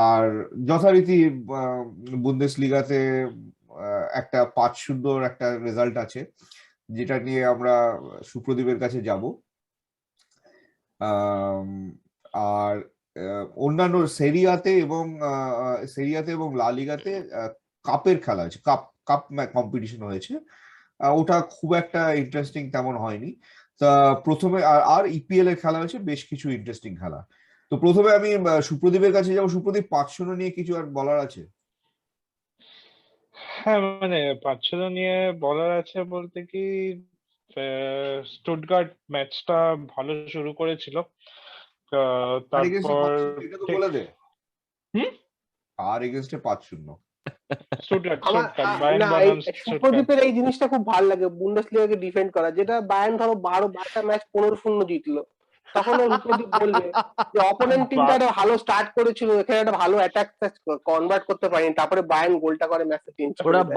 আর যথারীতি বুন্দেসলিগাতে একটা 5-0 একটা রেজাল্ট আছে, যেটা নিয়ে আমরা সুপ্রদীপের কাছে যাব। আর অন্যান্য সেরিয়াতে এবং লা লিগাতে কাপের খেলা হয়েছে, কাপ কম্পিটিশন হয়েছে। ওটা খুব একটা ইন্টারেস্টিং তেমন হয়নি। তা প্রথমে আর ইপিএল এর খেলা হয়েছে বেশ কিছু ইন্টারেস্টিং খেলা। তো প্রথমে আমি সুপ্রদীপের কাছে যাবো। সুপ্রদীপ, 5-0 নিয়ে কিছু আর বলার আছে? হ্যাঁ, মানে 5-0 নিয়ে বলার আছে বলতে কি, স্টুটগার্ট ম্যাচটা ভালো শুরু করেছিল, আর এগেনস্টে তারপর 5-0 এটা তো ঠিক বলে দে। হুম আর এগেনস্টে 5-0। স্টুটগার্ট আমার স্টুটগার্ট বায়ার্ন না, এই বনাম স্টুটগার্ট। সুপ্রদীপের এই জিনিসটা খুব ভালো লাগে, বুন্ডেসলিগাকে ডিফেন্ড করা, যেটা বায়ার্ন ধরো 12টা ম্যাচ 15-0 জিতলো, তখন সুপ্রদীপ বলবে যে অপোনেন্ট টিমটা একটা ভালো স্টার্ট করেছিল, এখানে একটা ভালো অ্যাটাক কনভার্ট করতে পারেনি, তারপরে বায়ার্ন গোলটা করে ম্যাচটা চেঞ্জ ওরা করে দেয়।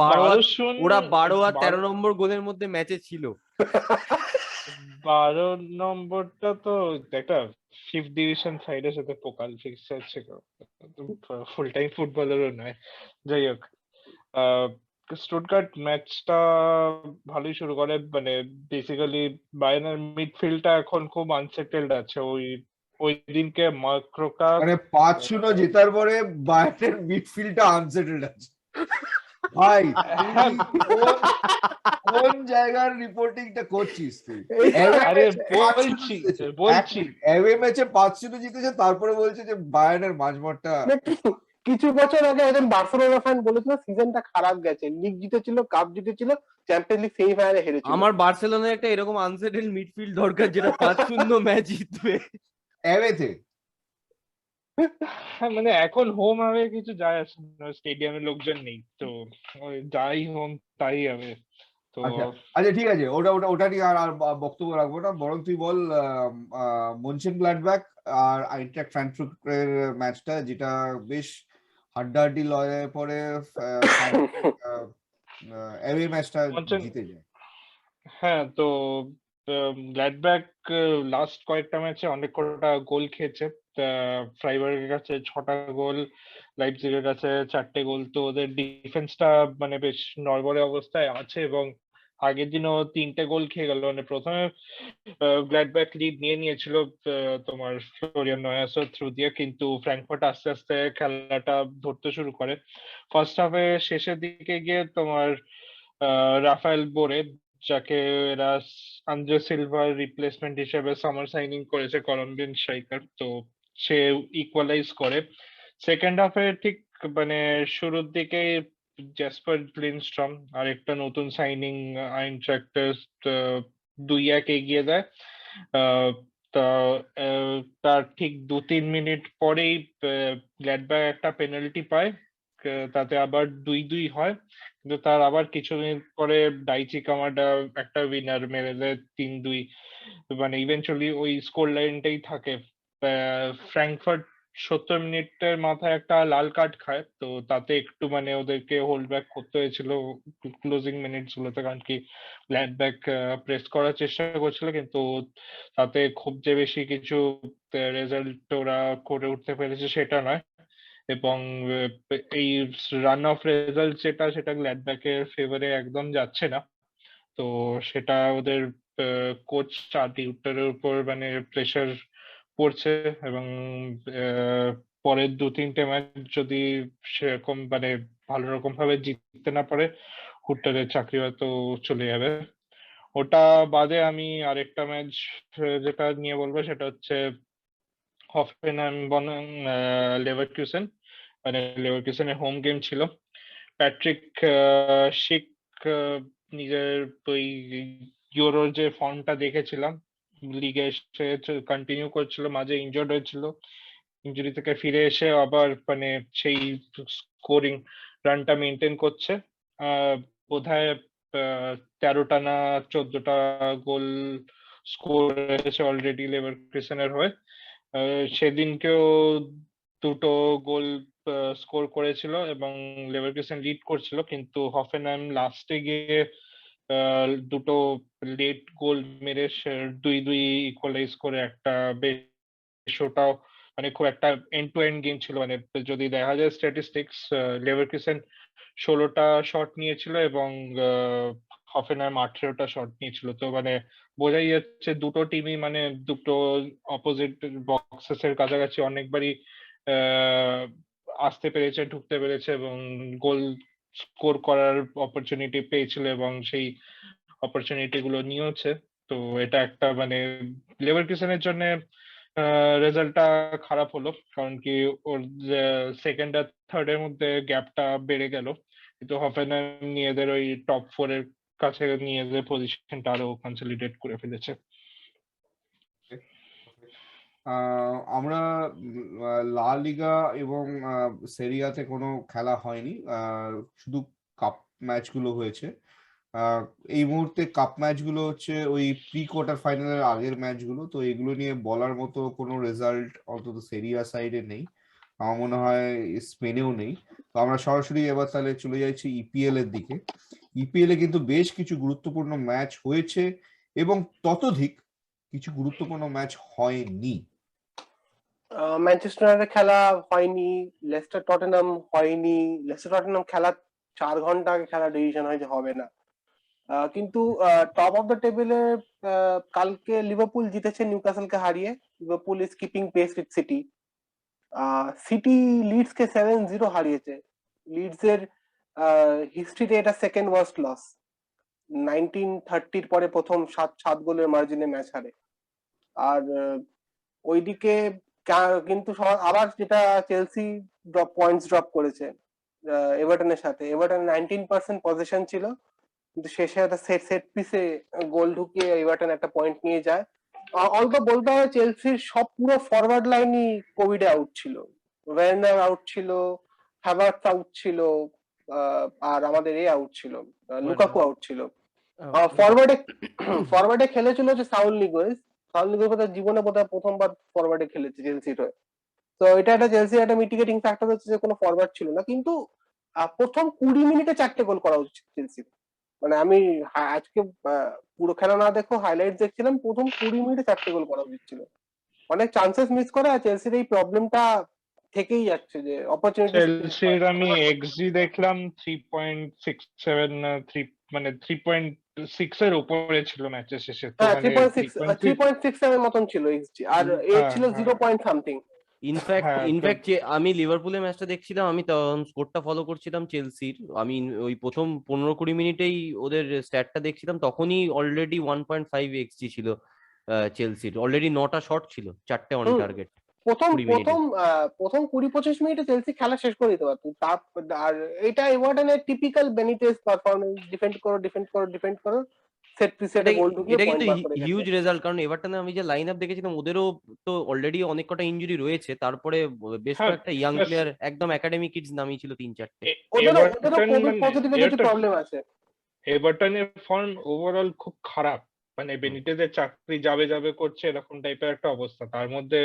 12 আর 13 12 নম্বর গোলের মধ্যে ম্যাচে ছিল। 12 নম্বরটা তো একটা ফিফথ ডিভিশন সাইডের সাথে পোকাল ফিক্সচার ছিল, ফুল টাইম ফুটবলারও নয়। যাই হোক, স্টুটগার্ট ম্যাচটা ভালোই শুরু করে, মানে বেসিক্যালি বায়ার্নের মিডফিল্ডটা এখন খুব আনসেটেলড আছে। ওই ওই দিনকে মার্ক ক্রোকা, মানে 5-0 জেতার পরে বায়ার্নের মিডফিল্ডটা আনসেটেলড আছে? ভাই তুই হ্যাঁ, কোন কোন জায়গার রিপোর্টিংটা করছিস তুই? আরে বলছি বলছি অ্যাওয়ে ম্যাচে 5-0 জিতেছে, তারপরে বলছে যে বায়ার্নের মাঝমাঠটা। না, কিছু বছর আগে একজন বার্সেলোনা ফ্যান বলেছিল সিজনটা খারাপ গেছে, লিগ জিতেছিল, কাপ জিতেছিল, চ্যাম্পিয়ন্স লিগ সেমিফাইনালে হেরেছিল। আমার বার্সেলোনার একটা এরকম আনসেটেল মিডফিল্ড দরকার যেটা 5-0 ম্যাচ জিতবে। অ্যাওয়েতে হ্যাঁ, মানে এখন হোম আওয়ে কিছু যায় আসে না, স্টেডিয়ামে লোকজন নেই তো, ওই যাই হোম তাই হবে তো। আচ্ছা আচ্ছা, ঠিক আছে, ওটা ওটা ওটা নিয়ে আর আর বক্তব্য রাখবো না। বরং তুই বল মনচেন গ্লাডবাখ আর আইনট্রাক্ট ফ্রাঙ্কফুর্টের ম্যাচটা, যেটা বেশ হাড্ডাহাড্ডি লড়াইয়ের পরে অ্যাওয়ে ম্যাচটা মনচেন জিতে যায়। হ্যাঁ, তো গ্ল্যাডব্যাক লাস্ট কয়েকটা ম্যাচে অনেক কটা গোল খেয়েছে। ফ্রাইবার্গের কাছে 6টা গোল, লাইপজিগের কাছে 4টে গোল। তো ওদের ডিফেন্সটা মানে বেশ নড়বড়ে অবস্থায় আছে, এবং আগের দিনও 3টে গোল খেয়ে গেল। মানে প্রথমে গ্ল্যাডব্যাক লিড নিয়ে নিয়েছিল তোমার ফ্লোরিয়ান নয়াসের থ্রু দিয়ে, কিন্তু ফ্র্যাঙ্কফুর্ট আস্তে আস্তে খেলাটা ধরতে শুরু করে। ফার্স্ট হাফে শেষের দিকে গিয়ে তোমার রাফায়েল বোরে, যাকে এরা আন্দ্রে সিলভার রিপ্লেসমেন্ট হিসেবে সামার সাইনিং করেছে, কলম্বিয়ান স্ট্রাইকার, তো সে ইকুয়ালাইজ করে। সেকেন্ড হাফে ঠিক মানে শুরুর দিকে জ্যাসপার লিনস্ট্রম আর একটা নতুন সাইনিং আইনট্রাক্টের 2-1 এগিয়ে দেয়। আহ, তা তার ঠিক 2-3 মিনিট পরেই গ্ল্যাডব্যাক একটা পেনাল্টি পায়, তাতে আবার 2-2 হয়। কিন্তু তার আবার কিছু মিনিট পরে ডাইচি কামাডা একটা উইনার মেরে দেয় 3-2। মানে ইভেন্চুয়ালি ওই স্কোর লাইনটাই থাকে। ফ্র্যাঙ্কফার্ট 70 মিনিটের মাথায় একটা লাল কার্ড খায়, তো তাতে একটু মানে ওদেরকে হোল্ড ব্যাক করতে হয়েছিল ক্লোজিং মিনিটস গুলোতে, কারণ কি গ্ল্যাডব্যাক প্রেস করার চেষ্টা করছিল, কিন্তু তাতে খুব যে বেশি কিছু রেজাল্ট ওরা করে উঠতে পেরেছে সেটা নয়। এবং এই রান অফ রেজাল্ট যেটা, সেটা গ্ল্যাডব্যাকের ফেভারে একদম যাচ্ছে না। তো সেটা ওদের কোচ আর্টি উত্তরের উপর মানে প্রেশার পড়ছে, এবং পরের 2-3টে ম্যাচ যদি সেরকম মানে ভালো রকম ভাবে জিততে না পারে, হুট্টারের চাকরি হয়তো চলে যাবে। ওটা বাদে আমি আরেকটা ম্যাচ যেটা নিয়ে বলবো সেটা হচ্ছে হফেনহাইম বনাম লেভারকুসেন। মানে লেভারকুসেনের হোম গেম ছিল। প্যাট্রিক শিক নিজের ওই ইউরোর যে ফর্মটা দেখেছিলাম, লিগে এসে কন্টিনিউ করছিল, মাঝে ইনজয়ার্ড হয়েছিল, ইনজুরি থেকে ফিরে এসে আবার মানে সেই স্কোরিং রানটা মেনটেন করছে। বোধহয় 13টা না 14টা গোল স্কোর হয়েছে অলরেডি লেভারকুসেনের হয়ে। সেদিনকেও 2টো গোল স্কোর করেছিল এবং লেভারকুসেন লিড করছিল, কিন্তু হফেনহাইম লাস্টে গিয়ে 2টো লেট গোল মেরে 2-2 ইকুয়ালাইজ করে একটা বেশ, ওটাও মানে খুব একটা এন্ড টু এন্ড গেম ছিল। মানে যদি দেখা যায় স্ট্যাটিস্টিক্স, লেভারকুসেন 16টা শট নিয়েছিল এবং হফেনহাইম 18টা শট নিয়েছিল। তো মানে বোঝাই যাচ্ছে দুটো টিমই মানে দুটো অপোজিট বক্সেস এর কাছাকাছি অনেকবারই আসতে পেরেছে, ঢুকতে পেরেছে এবং গোল স্কোর করার অপরচুনিটি পেয়েছিল এবং সেই অপরচুনিটি গুলো নিয়েছে। তো এটা একটা মানে লেভারকুসেনের জন্য রেজাল্টটা খারাপ হলো, কারণ কি ওর সেকেন্ড আর থার্ড এর মধ্যে গ্যাপটা বেড়ে গেল, কিন্তু হফেনহেম নিজেদের ওই টপ 4 এর কাছে নিয়ে যে পজিশনটা আরো কনসলিডেট করে ফেলেছে। আমরা লা লিগা এবং সেরিয়াতে কোনো খেলা হয়নি, শুধু কাপ ম্যাচগুলো হয়েছে। এই মুহূর্তে কাপ ম্যাচগুলো হচ্ছে ওই প্রি কোয়ার্টার ফাইনালের আগের ম্যাচগুলো, তো এগুলো নিয়ে বলার মতো কোনো রেজাল্ট অন্তত সেরিয়া সাইডে নেই, আমার মনে হয় স্পেনেও নেই। তো আমরা সরাসরি এবার তাহলে চলে যাচ্ছি ইপিএল এর দিকে। ইপিএল এ কিন্তু বেশ কিছু গুরুত্বপূর্ণ ম্যাচ হয়েছে এবং ততোধিক কিছু গুরুত্বপূর্ণ ম্যাচ হয়নি। ম্যানচেস্টার ইউনাইটেড খেলা হয়নি, লেস্টার টটেনহাম হয়নি। লেস্টার টটেনহাম খেলা 4 ঘন্টা আগে খেলা ডিসিশন হয়েছে হবে না। কিন্তু টপ অফ দ্য টেবিলে কালকে লিভারপুল জিতেছে নিউক্যাসলকে হারিয়ে। Liverpool is keeping pace with City. City লিডসকে 7-0 হারিয়েছে। লিডসের হিস্ট্রিতে এটা সেকেন্ড ওয়ার্স্ট লস। 1930 পরে প্রথম 7 গোলের মার্জিনে ম্যাচ হারে। আর ওইদিকে কিন্তু আবার যেটা চেলসি পয়েন্টস ড্রপ করেছে এভারটনের সাথে। এভারটন 19% পজিশন ছিল, কিন্তু শেষে একটা সেট পিসে গোল ঢুকিয়ে এভারটন একটা পয়েন্ট নিয়ে যায়। অল্প বলতে হয় চেলসির সব পুরো ফরওয়ার্ড লাইনই কোভিডে আউট ছিল। ওয়ার্নার আউট ছিল, হ্যাভার্টস আউট ছিল, আর আমাদের আউট ছিল, লুকাকু আউট ছিল। ফরওয়ার্ডে খেলেছিল হচ্ছে সাউল নিগোয়েজ। সাউল নিগোয়েজ বোধহয় জীবনে বোধহয় প্রথমবার ফরওয়ার্ডে খেলেছে চেলসির হয়ে। তো এটা একটা চেলসির একটা মিটিগেটিং ফ্যাক্টর হচ্ছে যে কোনো ফরওয়ার্ড ছিল না, কিন্তু প্রথম 20 মিনিটে 4টে গোল করা উচিত চেলসির। মানে আমি আজকে পুরো খেলা না দেখো হাইলাইট দেখছিলাম, প্রথম 20 মিনিটে 4টে গোল করা উচিত ছিল। অনেক চান্সেস মিস করে, আর চেলসির এই প্রবলেমটা থেকেই যাচ্ছে যে অপরচুনিটি। চেলসির আমি এক্সজি দেখলাম 3.67 না 3 মানে 3.6 এর উপরে ছিল ম্যাচের শেষে। তো হ্যাঁ, মানে 3.67 মতন ছিল এক্সজি, আর এ ছিল 0 পয়েন্ট সামথিং। ইনফ্যাক্ট আমি লিভারপুলের ম্যাচটা দেখছিলাম, আমি তখন স্কোরটা ফলো করছিলাম চেলসির। আমি ওই প্রথম 15-20 মিনিটেই ওদের স্ট্যাটটা দেখছিলাম, তখনই অলরেডি 1.5 এক্সজি ছিল চেলসির। অলরেডি 9টা শট ছিল, 4টে অন টার্গেট প্রথম 20 মিনিটে। প্রথম 20-25 মিনিটে চেলসি খেলা শেষ করে দিতে পারতো। আর এটা এভারটনের টিপিক্যাল বেনিতেজ পারফরম্যান্স, ডিফেন্ড করো সেট পিসে একটা গোল ঢুকিয়ে এটা পয়েন্ট কিন্তু বার করে গেছে। হিউজ রেজাল্ট, কারণ এভারটনে আমি যে লাইন আপ দেখেছিলাম ওদেরও তো অলরেডি অনেক কটা ইনজুরি রয়েছে, তারপরে বেশ কয়েকটা ইয়াং প্লেয়ার একদম একাডেমি কিডস নামিয়েছিল 3-4টে। ওদেরও কোভিড পজিটিভিটি প্রবলেম আছে। এভারটনের ফর্ম ওভারঅল খুব খারাপ, মানে বেনিটেজের চাকরি যাবে যাবে করছে এরকম টাইপের একটা অবস্থা। তার মধ্যে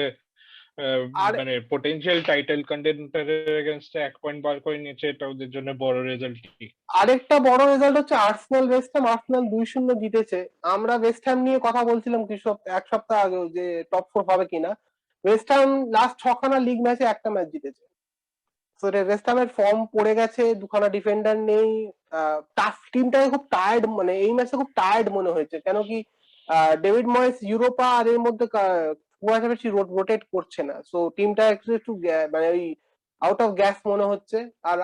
মানে পোটেনশিয়াল টাইটেল কন্টেন্ডারের এগেইনস্টে 1 পয়েন্ট বার করে নিয়েছে, এটা ওদের জন্য বড় রেজাল্ট। আরেকটা বড় রেজাল্ট হচ্ছে আর্সেনাল ওয়েস্ট হ্যাম। আর্সেনাল 2-0 জিতেছে। আমরা ওয়েস্ট হ্যাম নিয়ে কথা বলছিলাম এক সপ্তাহ আগেও যে টপ 4 হবে কিনা। ওয়েস্ট হ্যাম লাস্ট 6খানা লিগ ম্যাচে একটা ম্যাচ জিতেছে। তো ওয়েস্ট হ্যামের ফর্ম পড়ে গেছে, 2খানা ডিফেন্ডার নেই, টাফ টিমটা খুব টায়ার্ড। মানে এই ম্যাচে খুব টায়ার্ড মনে হয়েছে, কেন কি ডেভিড ময়েস ইউরোপা আর এর মধ্যে খুব একটা বেশি রোটেট করছে না। সো টিমটা একটু মানে ওই আউট অফ গ্যাস মনে হচ্ছে। আর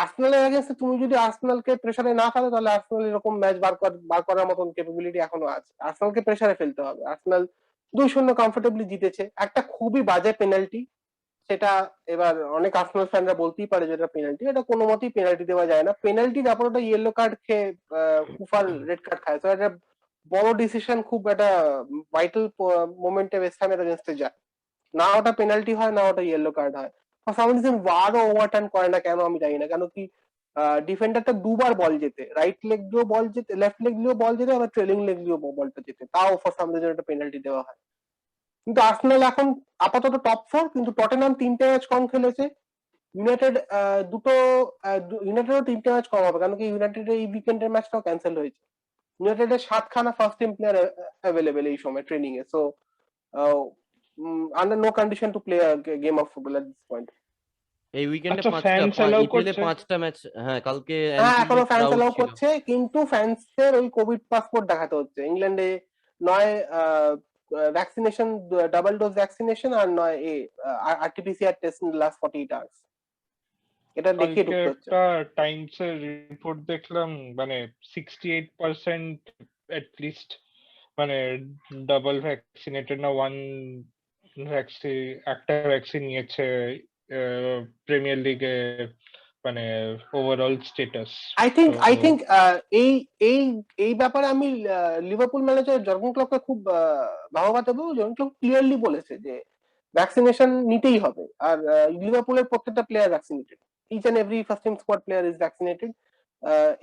আর্সেনালের এগেইনস্টে তুমি যদি আর্সেনালকে প্রেসারে না ফেলো, তাহলে আর্সেনাল এরকম ম্যাচ বার করার মতন ক্যাপাবিলিটি এখনো আছে। আর্সেনালকে প্রেসারে ফেলতে হবে। আর্সেনাল 2-0 কমফোর্টেবলি জিতেছে। একটা খুবই বাজে পেনাল্টি, সেটা এবার অনেক আর্সেনাল ফ্যানরা বলতেই পারে যেটা পেনাল্টি, এটা কোনো মতেই পেনাল্টি দেওয়া যায় না। পেনাল্টি তারপর ওটা ইয়েলো কার্ড খেয়ে কুফার রেড কার্ড খায়। তো এটা বড় ডিসিশন, খুব একটা ভাইটাল মোমেন্টে ওয়েস্ট হ্যামের এগেইনস্টে যায়। না ওটা পেনাল্টি হয়, না ওটা ইয়েলো কার্ড হয়। ফর সাম রিজন ভারও ওভারটার্ন করে না কেন আমি জানি না। কেন কি ডিফেন্ডারটা দুবার বল যেতে, রাইট লেগ দিয়েও বল যেতে, লেফট লেগ দিয়েও বল যেতে, আবার ট্রেলিং লেগ দিয়েও বলটা যেতে, তাও ফর সাম রিজন একটা পেনাল্টি দেওয়া হয়। কিন্তু আর্সেনাল এখন আপাতত টপ 4, কিন্তু টটেনহাম 3টে ম্যাচ কম খেলেছে। ইউনাইটেড ইউনাইটেডও 3টে ম্যাচ কম হবে, কারণ কি ইউনাইটেডের এই উইকেন্ডের ম্যাচটাও ক্যান্সেল হয়েছে। ইউনাইটেডের 7খানা ফার্স্ট টিম প্লেয়ার অ্যাভেলেবেল এই সময় ট্রেনিং এ। So under no condition to play a game of football at this point. এই উইকেন্ডে আচ্ছা, fans allow ইপিএলে করছে? 5টা ম্যাচ। হ্যাঁ, কালকে এখনো ফ্যান্স ক্রাউড অ্যালাউ ছিল। করছে, কিন্তু ফ্যান্সদের ওই কোভিড পাসপোর্ট দেখাতে হচ্ছে। ইংল্যান্ডে নয় ভ্যাকসিনেশন, ডাবল ডোজ ভ্যাকসিনেশন, আর নয় RTPCR test in last 48 hours। এটা দেখিয়ে কালকে ঢুকতে হচ্ছে। একটা টাইমস এর রিপোর্ট দেখলাম, মানে 68% লিস্ট মানে ডাবল ভ্যাকসিনেটেড না ওয়ান ভ্যাকসিন, একটা ভ্যাকসিন নিয়েছে প্রিমিয়ার লিগে, মানে ওভারঅল স্ট্যাটাস। আই থিঙ্ক এই এই এই ব্যাপারে আমি লিভারপুল ম্যানেজার জর্গেন ক্লপকে খুব ভালোবাসা দেবো। জর্গেন ক্লপ ক্লিয়ারলি বলেছে যে ভ্যাকসিনেশন নিতেই হবে, আর লিভারপুলের প্রত্যেকটা player vaccinated, each and every first team squad player is vaccinated.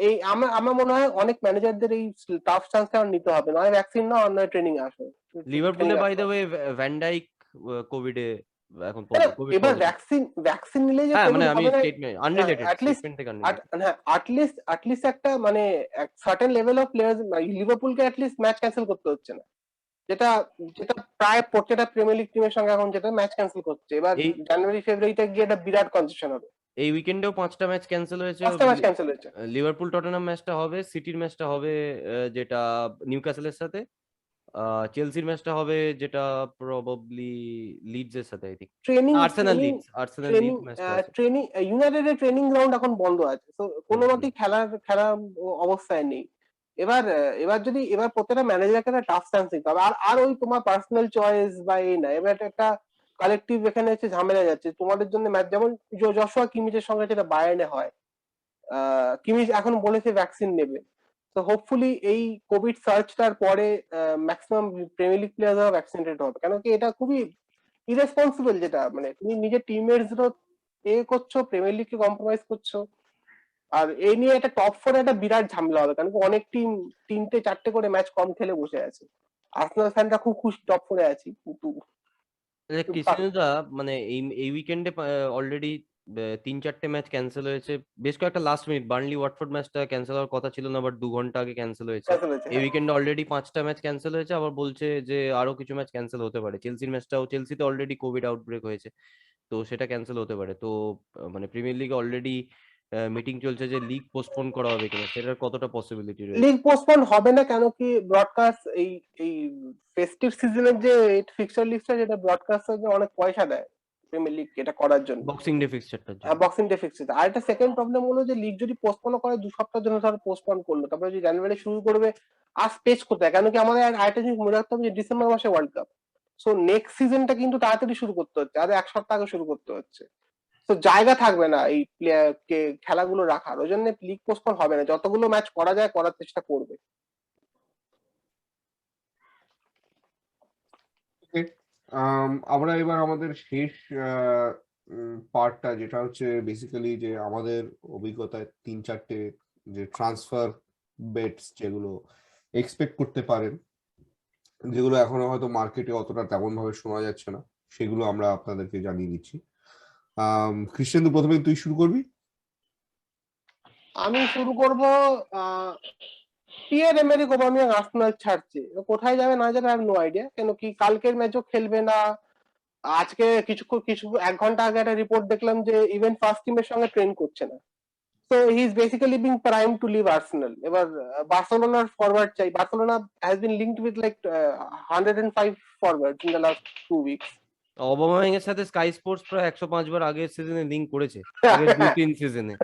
এই আমার মনে হয় অনেক ম্যানেজারদের এই টাফ চান্সটা নিতে হবে, নয় ভ্যাকসিন না অন্য ট্রেনিং এ আসো। লিভারপুলে by the way van Dijk কোভিডে এখন কোভিড এবার পজিটিভ। ভ্যাকসিন নিলে যে হ্যাঁ মানে কোভিড আমি হবে না, স্টেটমেন্ট আনরিলেটেড, অ্যাটলিস্ট স্টেটমেন্ট থেকে আনরিলেটেড। হ্যাঁ অ্যাটলিস্ট একটা সার্টেন লেভেল অফ প্লেয়ার্স লিভারপুলকে অ্যাটলিস্ট ম্যাচ ক্যান্সেল করতে হচ্ছে না, যেটা যেটা প্রায় প্রত্যেকটা প্রিমিয়ার লিগ টিমের সঙ্গে এখন যেটা ম্যাচ ক্যান্সেল করছে। এবার এই জানুয়ারি ফেব্রুয়ারিতে গিয়ে একটা বিরাট কনসেশন হবে। এই উইকেন্ডেও 5টা ম্যাচ ক্যান্সেল হয়েছে। পাঁচটা ম্যাচ ক্যান্সেল হয়েছে। লিভারপুল টটেনহাম ম্যাচটা হবে, সিটির ম্যাচটা হবে যেটা নিউক্যাসলের সাথে, চেলসির ম্যাচটা হবে যেটা প্রবাবলি লিডস এর সাথে, I think training Arsenal training Leeds ম্যাচটা আছে। ট্রেনিং ইউনাইটেডের ট্রেনিং গ্রাউন্ড এখন বন্ধ আছে, তো কোনো মতেই খেলার অবস্থায় নেই। এবার যদি প্রত্যেকটা ম্যানেজারকে একটা টাফ চান্স দিতে হবে, আর ওই তোমার পার্সোনাল চয়েস বা এই না, এবার একটা কালেকটিভ এখানে হচ্ছে ঝামেলা যাচ্ছে তোমাদের জন্য ম্যাচ, যেমন জশুয়া কিমিচের সঙ্গে যেটা বায়ার্নে হয়। কিমিচ এখন বলেছে ভ্যাকসিন নেবে, তো হোপফুলি এই কোভিড সার্চটার পরে ম্যাক্সিমাম প্রিমিয়ার লিগ প্লেয়াররা ভ্যাকসিনেটেড হবে, কেন কি এটা খুবই ইরেসপন্সিবল, যেটা মানে তুমি নিজের টিমমেটসদেরও করছো, প্রিমিয়ার লিগকে কম্প্রোমাইজ করছো। আর এই নিয়ে একটা টপ ফোরে একটা বিরাট ঝামেলা হবে, কারণ কি অনেক টিম 3-4টে করে ম্যাচ কম খেলে বসে আছে। আর্সেনাল ফ্যানরা খুব খুশি টপ ফোরে আছি, কিন্তু কৃষ্ণদা মানে এই উইকেন্ডে অলরেডি 3-4টে ম্যাচ ক্যান্সেল হয়েছে। বেশ কয়েকটা লাস্ট মিনিট, বার্নলি ওয়াটফোর্ড ম্যাচটা ক্যান্সেল হওয়ার কথা ছিল না, বাট 2 ঘন্টা আগে ক্যান্সেল হয়েছে। ক্যান্সেল হয়েছে। এই উইকেন্ডে অলরেডি 5টা ম্যাচ ক্যান্সেল হয়েছে, আবার বলছে যে আরো কিছু ম্যাচ ক্যান্সেল হতে পারে। চেলসির ম্যাচটাও, চেলসিতে অলরেডি কোভিড আউটব্রেক হয়েছে, তো সেটা ক্যান্সেল হতে পারে। তো মানে প্রিমিয়ার লিগে অলরেডি মিটিং চলছে যে লিগ পোস্টপোন করা হবে কিনা, সেটার কতটা পসিবিলিটি রয়েছে। লিগ পোস্টপোন হবে না, কেন কি ব্রডকাস্ট এই ফেস্টিভ সিজনের যে ফিক্সচার লিস্টটা, যেটা ব্রডকাস্টার অনেক পয়সা দেয় প্রিমিয়ার লিগ এটা করার জন্য, বক্সিং ডে ফিক্সচারটার জন্য। Boxing day fixture. আর একটা সেকেন্ড প্রবলেম হলো যে লিগ যদি পোস্টপোন করে 2 সপ্তাহের জন্য, ধরো পোস্টপোন করলো, তারপরে যদি জানুয়ারি শুরু করবে, আর স্পেস কোথায়? কেন কি আমাদের আরেকটা জিনিস মনে রাখতে হবে যে ডিসেম্বর মাসে ওয়ার্ল্ড কাপ, সো নেক্সট সিজনটা কিন্তু তাড়াতাড়ি শুরু করতে হচ্ছে, আরে 1 সপ্তাহ আগে শুরু করতে হচ্ছে, তো জায়গা থাকবে না এই প্লেয়ারকে খেলাগুলো রাখার, ওই জন্য লিগ পোস্টপোন হবে না, যতগুলো ম্যাচ করা যায় করার চেষ্টা করবে। আমরা এবার আমাদের শেষ পার্টটা, যেটা হচ্ছে বেসিক্যালি যে আমাদের অভিজ্ঞতায় 3-4টে যে ট্রান্সফার বেটস যেগুলো এক্সপেক্ট করতে পারেন, যেগুলো এখনো হয়তো মার্কেটে অতটা তেমন ভাবে শোনা যাচ্ছে না, সেগুলো আমরা আপনাদেরকে জানিয়ে দিচ্ছি। কৃষ্ণেন্দু, প্রথমে তুই শুরু করবি। আমি শুরু করব। পিয়ার এমেরিক অবামিয়াং আর্সেনাল ছাড়ছে, কোথায় যাবে না যাবে আই হ্যাভ নো আইডিয়া, কেন কি কালকের ম্যাচও খেলবে না। আজকে কিছু 1 ঘন্টা আগে একটা রিপোর্ট দেখলাম যে ইভেন ফার্স্ট টিমের সঙ্গে ট্রেন করছে না, so he is basically being prime to leave Arsenal. এবার বার্সেলোনার ফরওয়ার্ড চাই, Barcelona has been linked with like 105 forward in the last 2 weeks. Aubameyang এর সাথে স্কাই স্পোর্টস প্রায় 105 বার আগের সিজনে লিংক করেছে, আগের 2-3 সিজনে।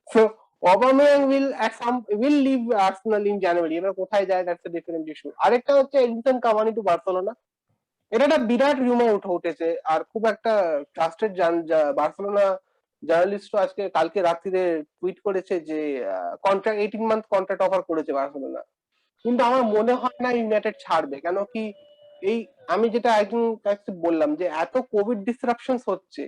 So Aubameyang will leave Arsenal in January. এবার কোথায় যায় দ্যাটস আ ডিফারেন্ট ইস্যু। আরেকটা হচ্ছে এডিনসন কাভানি টু বার্সেলোনা, এটা একটা বিরাট রিউমার উঠেছে, আর খুব একটা ট্রাস্টেড বার্সেলোনা জার্নালিস্ট কালকে রাত্রিরে টুইট করেছে যে কন্ট্রাক্ট 18 মান্থ কন্ট্রাক্ট অফার করেছে বার্সেলোনা, কিন্তু আমার মনে হয় না ইউনাইটেড ছাড়বে, কেন কি এই আমি যেটা একজন কাছে বললাম যে এত কোভিড ডিসরাপশনস হচ্ছে,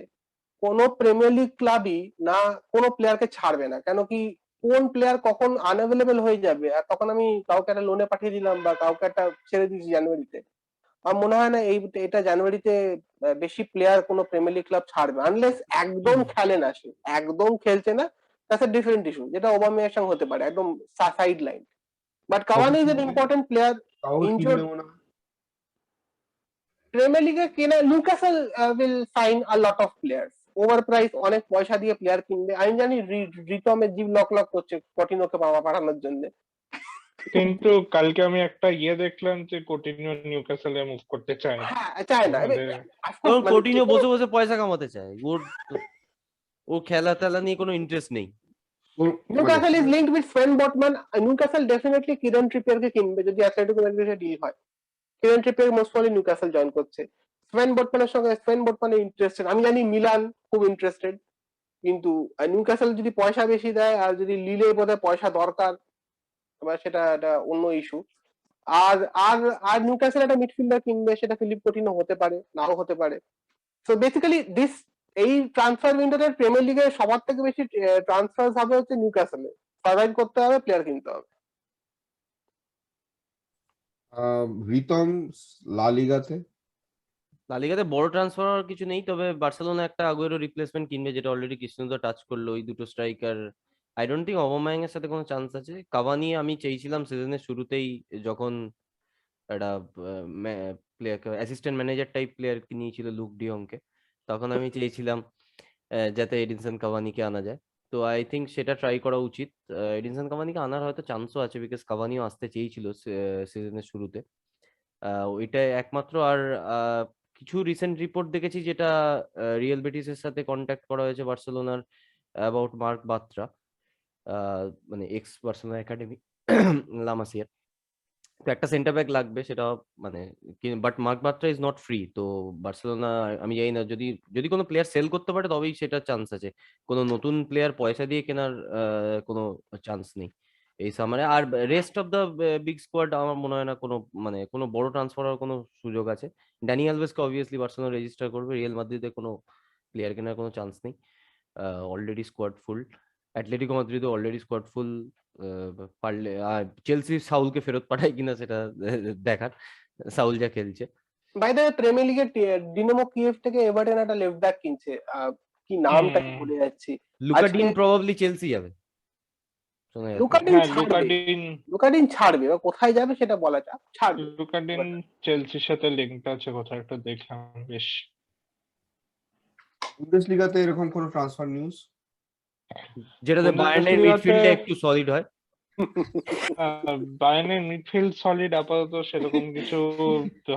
কোন প্রিমিয়ার লিগ ক্লাবই না কোন প্লেয়ারকে ছাড়বে না, কেন কি কোন প্লেয়ার কখন আনঅ্যাভেলেবল হয়ে যাবে, আর তখন আমি কাউকে একটা লোনে পাঠিয়ে দিলাম বা কাউকে একটা ছেড়ে দিয়েছি জানুয়ারিতে, আমার মনে হয় না এটা জানুয়ারিতে বেশি প্লেয়ার কোনো প্রিমিয়ার লিগ ক্লাব ছাড়বে, আনলেস একদম খেলে না, সে একদম খেলছে না, দ্যাটস আ ডিফারেন্ট ইস্যু, যেটা ওবামিয়ার সঙ্গে হতে পারে একদম side line, but Cavani is an important player. Injured premier লিগে কেনা Newcastle will sign a lot of players, over price অনেক পয়সা দিয়ে প্লেয়ার কিনবে, আমি জানি রিটমের জিভ লক করছে কটিনোকে পাঠানোর জন্য, কিন্তু কালকে আমি একটা দেখলাম যে কোটিনিও নিউক্যাসলে মুভ করতে চায় না। চায় না। কারণ কোটিনিও বসে বসে পয়সা কামাতে চায়, ওর ও খেলা টেলা নিয়ে কোনো ইন্টারেস্ট নেই। মানে Newcastle is linked with Sven Botman. Newcastle definitely Kieran ট্রিপিয়ারকে কিনবে যদি অ্যাথলেটিকো ম্যাড্রিডের ডিল হয়। Kieran Trippier most probably Newcastle join করছে। স্ভেন বটম্যানের সঙ্গে স্ভেন বটম্যান ইন্টারেস্টেড, আমি জানি মিলান খুব ইন্টারেস্টেড, কিন্তু নিউক্যাসল যদি পয়সা বেশি দেয় আর যদি লিলে বোধহয় পয়সা দরকার, এবার সেটা একটা অন্য ইস্যু। আর আর আর নিউক্যাসল একটা মিডফিল্ডার কিনবে, সেটা ফিলিপ কোটিনো হতে পারে, নাও হতে পারে। সো বেসিক্যালি এই ট্রান্সফার উইন্ডোতে প্রিমিয়ার লিগে সবার থেকে বেশি ট্রান্সফার হবে হচ্ছে নিউক্যাসলে। সার্ভাইভ করতে হবে, প্লেয়ার কিনতে হবে। রিতম লা লিগাতে লা লিগাতে বড় ট্রান্সফার হওয়ার কিছু নেই, তবে বার্সেলোনা একটা আগুয়েরো রিপ্লেসমেন্ট কিনবে, যেটা অলরেডি ক্রিস্টিয়ানো টাচ করলো। ওই দুটো striker, I don't think Aubameyang এর সাথে কোনো চান্স আছে। কাভানি আমি চেয়েছিলাম সিজনের শুরুতেই, যখন একটা player assistant manager type player নিয়েছিল লুক ডিয়ংকে, তখন আমি চেয়েছিলাম যাতে এডিনসন কাভানিকে আনা যায়। তো আই থিঙ্ক সেটা ট্রাই করা উচিত। এডিনসন কাভানিকে আনার হয়তো চান্সও আছে, বিকজ কাভানিও আসতে চেয়েছিল সিজনের শুরুতে। ওইটা একমাত্র। আর কিছু রিসেন্ট রিপোর্ট দেখেছি যেটা রিয়াল বেটিসের সাথে কন্ট্যাক্ট করা হয়েছে বার্সেলোনার অ্যাবাউট মার্ক বাত্রা, মানে এক্স বার্সেলোনা একাডেমি লামাসিয়ার। তো একটা সেন্টার ব্যাক লাগবে, সেটা মানে, but mark Batra is not free. তো বার্সেলোনা, আমি জানি না, যদি যদি কোনো প্লেয়ার সেল করতে পারে তবেই সেটা চান্স আছে। কোনো নতুন প্লেয়ার পয়সা দিয়ে কেনার কোনো চান্স নেই এই সামারে। আর rest of the big squad আমার মনে হয় না কোনো, মানে কোনো বড় ট্রান্সফার হওয়ার কোনো সুযোগ আছে। ড্যানি আলভেসকে অবভিয়াসলি বার্সেলোনা রেজিস্টার করবে, রিয়াল মাদ্রিদে কোনো প্লেয়ার কেনার কোনো চান্স নেই, অলরেডি স্কোয়াড ফুল। অ্যাটলেটিকো মাদ্রিদে অলরেডি স্কোয়াড ফুল। পারলে চেলসি সাউলকে ফেরত পাঠায় কিনা সেটা দেখার, সাউল যা খেলছে। বাই দ্য প্রিমিয়ার লিগের ডিনামো কিয়েভ থেকে এভারটন একটা লেফট ব্যাক কিনছে, কি নামটা কি ভুলে যাচ্ছি। লুকা আজকে ডিন প্রবাবলি চেলসি যাবে শোনা যাচ্ছে। লুকাডিন হ্যাঁ, ছাড়বে, লুকাডিন ছাড়বে, এবার কোথায় যাবে সেটা বলা যাক, ছাড়বে। লুকাডিন চেলসির সাথে লিঙ্ক আছে কোথাও একটা দেখলাম বেশ। বুন্দেসলিগাতে এরকম কোনো ট্রান্সফার নিউজ যেটাতে বায়ার্নের বুন্দেসলিগাতে মিডফিল্ডটা একটু সলিড হয়। বায়ার্নের মিডফিল্ড সলিড আপাতত সেরকম কিছু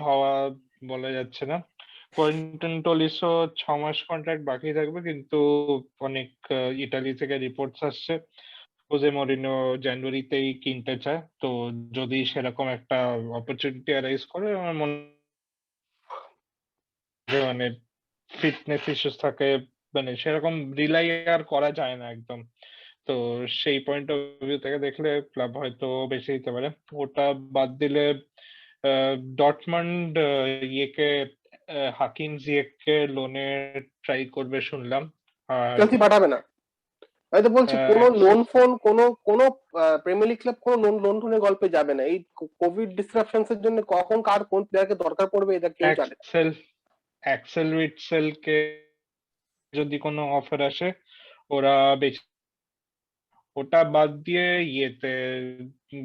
হওয়া বলা যাচ্ছে না। কোয়েন্টন টলিসো 6 মাস কন্ট্রাক্ট বাকি থাকবে, কিন্তু অনেক ইতালি থেকে রিপোর্টস আসছে হোজে মরিনো জানুয়ারিতেই কিনতে চায়। তো যদি সেরকম একটা অপরচুনিটি অ্যারাইজ করে, আমার মনে হয় মানে ফিটনেস ইস্যুস থাকে, মানে সেরকম রিলাই আর করা যায় না একদম। তো সেই পয়েন্ট অফ ভিউ থেকে দেখলে ক্লাব হয়তো বেশি দিতে পারে। ওটা বাদ দিলে ডটমান্ড ইয়েকে হাকিম জিয়েককে লোনে ট্রাই করবে শুনলাম। আর চেলসি পাঠাবে না, আমি তো বলছি কোনো লোন ফোন, কোনো প্রিমিয়ার লিগ ক্লাব কোনো লোন ফোনের গল্পে যাবে না। এই কোভিড ডিসরাপশনস এর জন্য কখন কার কোন প্লেয়ারকে দরকার পড়বে এটা কেউ জানে না। অ্যাক্সেল উইটসেলকে যদি কোনো অফার আসে ওরা বেশি। ওটা বাদ দিয়ে ইয়েতে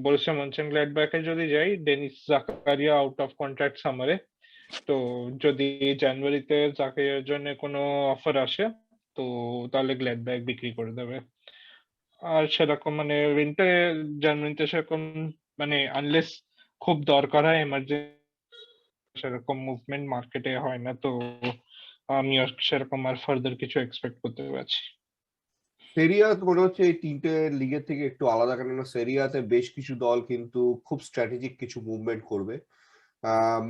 বরুসিয়া মনচেনগ্লাডবাখে যদি যাই, Denis Zakaria out of contract সামারে। তো যদি জানুয়ারিতে জাকারিয়ার জন্য কোনো অফার আসে তো তাহলে গ্ল্যাডব্যাক বিক্রি করে দেবে। আর সেরকম মানে জানুয়ারিতে সেরকম মানে আনলেস খুব দরকার হয় এমার্জেন্সি, সেরকম মুভমেন্ট মার্কেটে হয় না। তো আমি সেরকম আর ফার্দার কিছু এক্সপেক্ট করতে পারছি। সেরিয়া মনে হচ্ছে এই তিনটে লিগের থেকে একটু আলাদা, কেননা সেরিয়াতে বেশ কিছু দল কিন্তু খুব স্ট্র্যাটেজিক কিছু মুভমেন্ট করবে।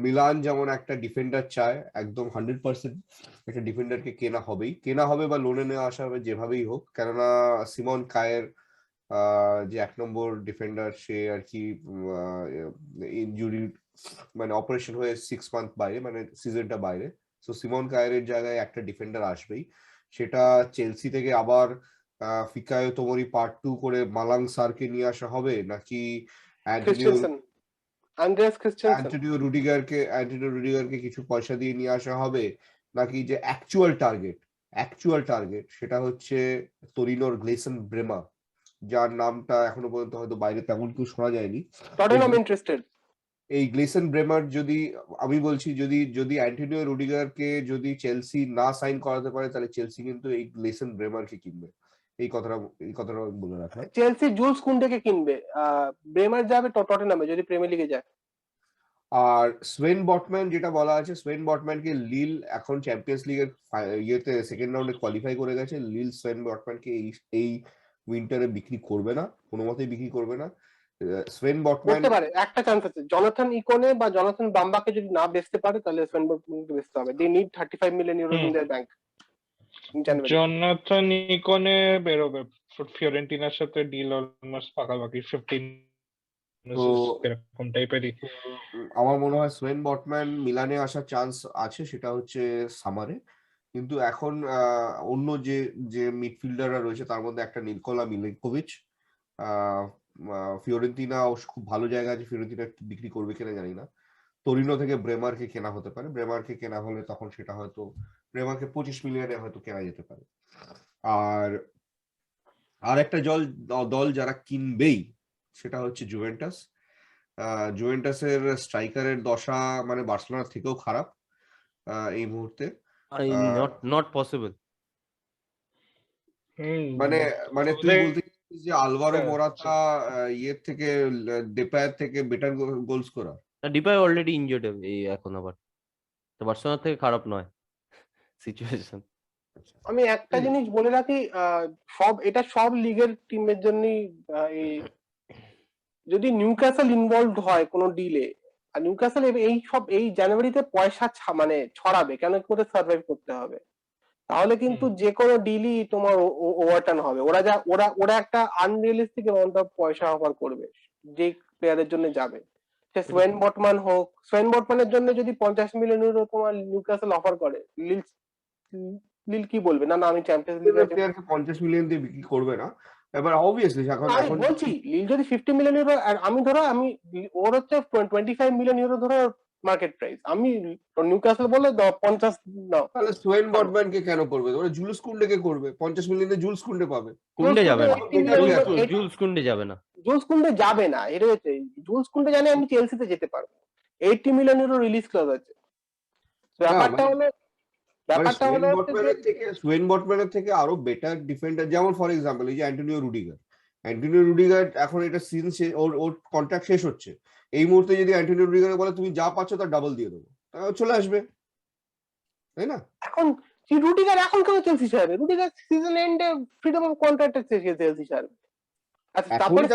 মিলান যেমন একটা ডিফেন্ডার চায়, একদম 100% একটা ডিফেন্ডারকে কেনা হবে বা লোনে নেওয়া আসা হবে, যেভাবেই হোক। কেননা সিমন কায়ের যে 1 নম্বর ডিফেন্ডার, সে আর কি ইনজুরি মানে অপারেশন হয়ে 6 মান্থ বাইরে, মানে সিজনটা বাইরে। সো সিমন কায়ের জায়গায় একটা ডিফেন্ডার আসবেই। সেটা চেলসি থেকে আবার ফিকায়ো তোমরি পার্ট 2 করে মালাং সারকে নিয়ে আসা হবে, নাকি অ্যান্টোনিও রুডিগারকে কিছু পয়সা দিয়ে নিয়ে আসা হবে, নাকি যে অ্যাকচুয়াল টার্গেট সেটা হচ্ছে তোরিনোর গ্লেসন ব্রেমা, যার নামটা এখনো পর্যন্ত হয়তো বাইরে তেমন কেউ শোনা যায়নি। Tottenham interested. এই গ্লেসন ব্রেমার যদি, আমি বলছি, যদি অ্যান্টোনিও রুডিগারকে যদি চেলসি না সাইন করাতে পারে, তাহলে চেলসি কিন্তু এই গ্লেসন ব্রেমারকে কিনবে। এই কথাটা বলে রাখা। চেলসি জুলস কুন্ডেকে কিনবে, ব্রেমার যাবে টটেনহামে যদি প্রিমিয়ার লিগে যায়। আর সোয়েন বটম্যান যেটা বলা আছে, সোয়েন বটম্যানকে লিল এখন চ্যাম্পিয়ন্স লিগের ইয়েতে সেকেন্ড রাউন্ডে কোয়ালিফাই করে গেছে। লিল সোয়েন বটম্যানকে এই উইন্টারে বিক্রি করবে না, কোনো মতেই বিক্রি করবে না। সোয়েন বটম্যান করতে পারে, একটা চান্স আছে, জনাথন ইকোনে বা জনাথন বাম্বাকে যদি না বেচতে পারে তাহলে সোয়েন বটম্যানকে বেচতে হবে। They need 35 million euro in their bank in January. Jonathan Ikone বেরোবে, ফিওরেন্টিনার সাথে ডিল অলমোস্ট পাকাপাকি 15 তো এরকম টাইপেরই। আমার মনে হয় সোয়েন বটম্যান মিলানে আসার চান্স আছে, সেটা হচ্ছে সামারে। কিন্তু এখন অন্য যে যে মিডফিল্ডাররা রয়েছে তার মধ্যে একটা নিকোলা মিলিকোভিচ, ফিওরেন্তিনা খুব ভালো জায়গা আছে, ফিওরেন্তিনা বিক্রি করবে কিনা জানি না। তোরিনো থেকে ব্রেমারকে কেনা হতে পারে, ব্রেমারকে কেনা হলে তখন সেটা হয়তো ব্রেমারকে 25 মিলিয়নে হয়তো কেনা যেতে পারে। আর একটা দল যারা কিনবেই সেটা হচ্ছে জুভেন্টাস। জুভেন্টাসের স্ট্রাইকারের দশা মানে বার্সেলোনার থেকেও খারাপ এই মুহূর্তে। Not possible. মানে তুই বলতে চাইছিস যে আলভারো মোরাতা ইয়ের থেকে ডেপায়ের থেকে better goal scorer? Depay already injured এই এখন, আবার তো বার্সেলোনা থেকে খারাপ নয় সিচুয়েশন। আমি একটা জিনিস বলে রাখি, সব লিগের টিমের জন্যই, যদি নিউক্যাসল ইনভলভ হয় কোনো ডিলে, আর নিউক্যাসল এই জানুয়ারিতে পয়সা মানে ছড়াবে, কেন করে সার্ভাইভ করতে হবে, তাহলে কিন্তু যে কোনো ডিলই তোমার ওভারটার্ন হবে। ওরা একটা আনরিয়েলিস্টিক অ্যামাউন্ট অফ পয়সা অফার করবে যে প্লেয়ারের জন্য যাবে। সে সোয়েন বটম্যান হোক, সোয়েন বটম্যানের জন্য যদি 50 মিলিয়ন ইউরো তোমার নিউক্যাসল অফার করে, লিল কি বলবে? না আমি চ্যাম্পিয়ন্স লিগে 50 মিলিয়ন দিয়ে বিক্রি করবে না। এবার অবভিয়াসলি এখন বলছি লিল যদি 50 মিলিয়ন ইউরো, আমি ওর হচ্ছে 25 মিলিয়ন ইউরো ধরো মার্কেট প্রাইস, আমি নিউক্যাসল বলে 50 নাও, তাহলে সোয়েন বটম্যানকে কেন করবে? ওরা জুলস কুন্ডেকে করবে, 50 মিলিয়নে জুলস কুন্ডে পাবে। কুন্ডে যাবে না, জুলস জুলস কুন্ডে যাবে না, জুলস কুন্ডে যাবে না, এটা হচ্ছে জুলস কুন্ডে জানে আমি চেলসিতে যেতে পারবো, 80 মিলিয়ন ইউরো রিলিজ ক্লজ আছে। ব্যাপারটা হলো সোয়েন বটম্যানের থেকে আরো বেটার ডিফেন্ডার, যেমন ফর এক্সাম্পল এই যে অ্যান্টোনিও রুডিগার এখন এটা সিজন ওর কন্ট্রাক্ট শেষ হচ্ছে, এই মুহূর্তে যদি অ্যান্টোনিও রুডিগার বলে তুমি যা পাচ্ছ তার ডাবল দিয়ে দেবো, চলে আসবে, তাই না? এখন রুডিগার এখন কেন চেলসি ছাড়বে? রুডিগার সিজন এন্ডে ফ্রিডম অফ কন্ট্রাক্ট চেলসি ছাড়বে। আচ্ছা, তারপরে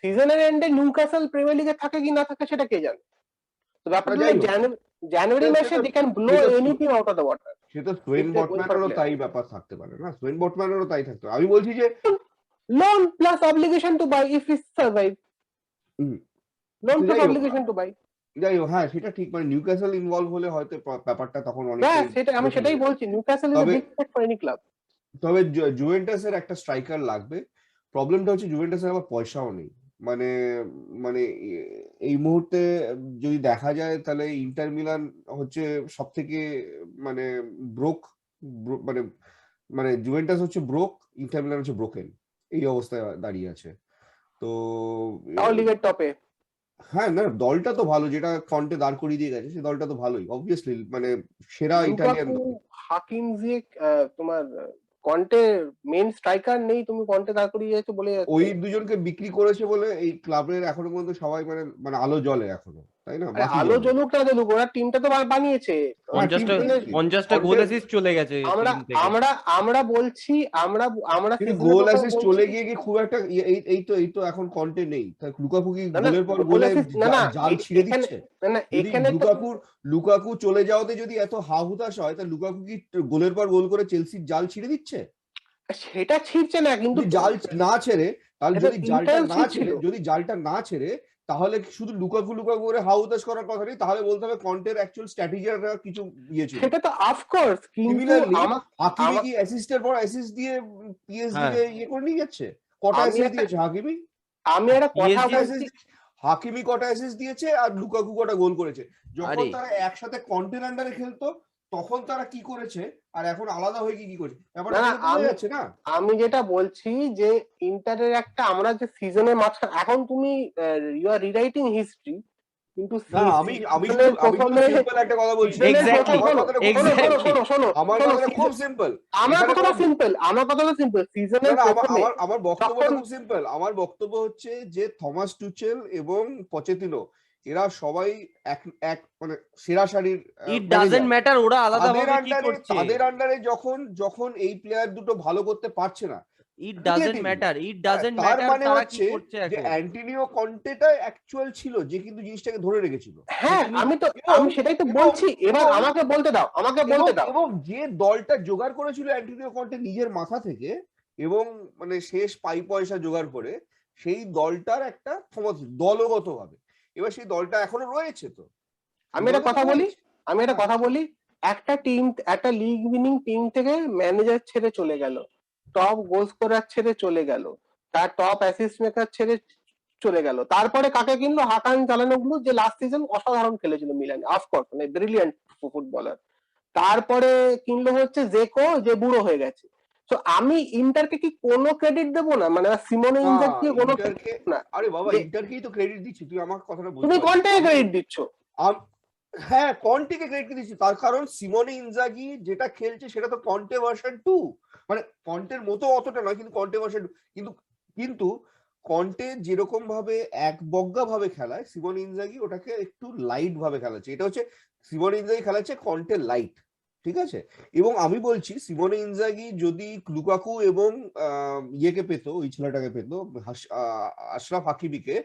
সিজনের এন্ডে নিউক্যাসল প্রিমিয়ার লিগে থাকে কি না থাকে সেটা কে জানে। তো ব্যাপারটা জানুয়ারি মাসে they can blow anything out of the water. সেটা সোয়েন বটম্যানেরও তাই ব্যাপার থাকতে পারে না, সোয়েন বটম্যানেরও তাই থাকতে পারে। আমি বলছি যে loan plus obligation to buy if he survive, loan plus obligation to buy. যাই হোক, হ্যাঁ সেটা ঠিক, মানে নিউক্যাসল ইনভলভ হলে হয়তো ব্যাপারটা তখন অনেক, আমি সেটাই বলছি, Newcastle is a big fact for any club. তবে জুভেন্টাসের একটা স্ট্রাইকার লাগবে। প্রবলেমটা হচ্ছে জুভেন্টাসের আবার পয়সাও নেই, মানে মানে এই মুহূর্তে যদি দেখা যায় তাহলে ইন্টার মিলান হচ্ছে সব থেকে মানে ব্রোক, মানে মানে জুভেন্টাস হচ্ছে ব্রোক, ইন্টার মিলান হচ্ছে ব্রোকেন, এই অবস্থায় দাঁড়িয়ে আছে। তো লিগের টপে, হ্যাঁ না দলটা তো ভালো, যেটা কন্টে দাঁড় করিয়ে দিয়ে গেছে সেই দলটা তো ভালোই, অবভিয়াসলি মানে সেরা ইটালিয়ান দল। হাকিম জিয়েক, তোমার কন্টে মেইন স্ট্রাইকার নেই, তুমি কন্টে দাঁড় করিয়ে যাচ্ছ বলে ওই দুজনকে বিক্রি করেছে বলে এই ক্লাবের এখনো পর্যন্ত সবাই মানে আলো জ্বলে এখনো, তাই না? আলো জ্বলুক না জ্বলুক, ওরা টিমটা তো বানিয়েছে, 50টা গোল অ্যাসিস্ট চলে গেছে। আমরা বলছি, আমরা গোল অ্যাসিস্ট চলে গিয়ে কি খুব একটা এই তো এখন কন্টে নেই, লুকাকু কি গোলের পর গোলে জাল ছিঁড়ে দিচ্ছে? লুকাকু চলে যাওয়াতে যদি এত হা-হুতাশ হয় তাহলে লুকাকু কি গোলের পর গোল করে চেলসির জাল ছিঁড়ে দিচ্ছে? সেটা ছিঁড়ছে না, কিন্তু জাল না ছেড়ে, তাহলে যদি জালটা না ছেড়ে তাহলে শুধু লুকাকু করে হাউতাস করার কথা নেই, তাহলে বলতে হবে কন্টের অ্যাকচুয়াল স্ট্র্যাটেজির কিছু ইয়ে ছিল। সেটা তো অফকোর্স, কিন্তু হাকিমি কি অ্যাসিস্টের পর অ্যাসিস্ট দিয়ে পিএসজি কে ইয়ে করে নিয়ে যাচ্ছে? কটা অ্যাসিস্ট দিয়েছে হাকিমি? আমি একটা কথা বলছি, হাকিমি কটা অ্যাসিস্ট দিয়েছে আর লুকাকু কটা গোল করেছে? যখন তারা একসাথে কন্টের আন্ডারে খেলতো তখন তারা কি করেছে, আর এখন আলাদা হয়ে কি করছে না? আমি যেটা বলছি যে ইন্টারের একটা, আমরা যে সিজনের মাঝখানে, এখন তুমি ইউ আর রিরাইটিং হিস্ট্রি, কিন্তু আমি সিম্পল একটা কথা বলছি, আমার কথাটা খুব সিম্পল, আমার কথাটা সিম্পল, সিজনের আমার বক্তব্য খুব সিম্পল। আমার বক্তব্য হচ্ছে যে থমাস টুচেল এবং পচেতিনো এরা সবাই এক এক মানে সেরা সারির ইট ডাজেন্ট ম্যাটার ওরা আলাদাভাবে কি করছে, তাদের আন্ডারে যখন এই প্লেয়ার দুটো ভালো করতে পারছে না, it doesn't matter, it doesn't তার ম্যাটার মানে তারা কি হচ্ছে করছে যে এখন। অ্যান্টোনিও কন্টেটা অ্যাকচুয়াল ছিল, যে কিন্তু জিনিসটাকে ধরে রেখেছিল। হ্যাঁ আমি সেটাই তো বলছি, এবার আমাকে বলতে দাও এবং যে দলটা জোগাড় করেছিল অ্যান্টোনিও কন্টে নিজের মাথা থেকে, এবং মানে শেষ পয়সা জোগাড় করে, সেই দলটার একটা ক্ষমতা দলগত ভাবে, এবার সেই দলটা এখনো রয়েছে। তো আমি একটা কথা বলি, একটা টিম, একটা লিগ উইনিং টিম থেকে ম্যানেজার ছেড়ে চলে গেল, টপ গোল স্কোরার ছেড়ে চলে গেল, তার টপ অ্যাসিস্ট মেকার ছেড়ে চলে গেল, তারপরে কাকে কিনলো? হাকান চালানোগুলো, যে লাস্ট সিজন অসাধারণ খেলেছিল মিলানে, অফকোর্স মানে ব্রিলিয়ান্ট ফুটবলার। তারপরে কিনলো হচ্ছে জেকো, যে বুড়ো হয়ে গেছে। তো আমি ইন্টারকে কি কোনো ক্রেডিট দেবো না? মানে সিমোনে ইনজাগিকে কোনো ক্রেডিট না? আরে বাবা, ইন্টারকেই তো ক্রেডিট দিচ্ছি, তুই আমার কথাটা বুঝতে তুমি কন্টেকে ক্রেডিট দিচ্ছ। হ্যাঁ, কন্টেকে ক্রেডিট দিচ্ছি, তার কারণ সিমোনে ইনজাগি যেটা খেলছে সেটা তো কন্টে ভার্সন 2, মানে কন্টের মতো অতটা নয়, কিন্তু কন্টে ভার্সন 2। কিন্তু কন্টে যেরকম ভাবে এক বজ্ঞা ভাবে খেলায়, সিমোনে ইনজাগি ওটাকে একটু লাইট ভাবে খেলাচ্ছে। এটা হচ্ছে সিমোনে ইনজাগি খেলাচ্ছে কন্টে লাইট, ঠিক আছে? এবং আমি বলছি সিমোনে ইনজাগি যদি লুকাকু এবং ইয়েকে পেতো, ওই ছেলেটাকে পেতো, আশরাফ হাকিমিকে,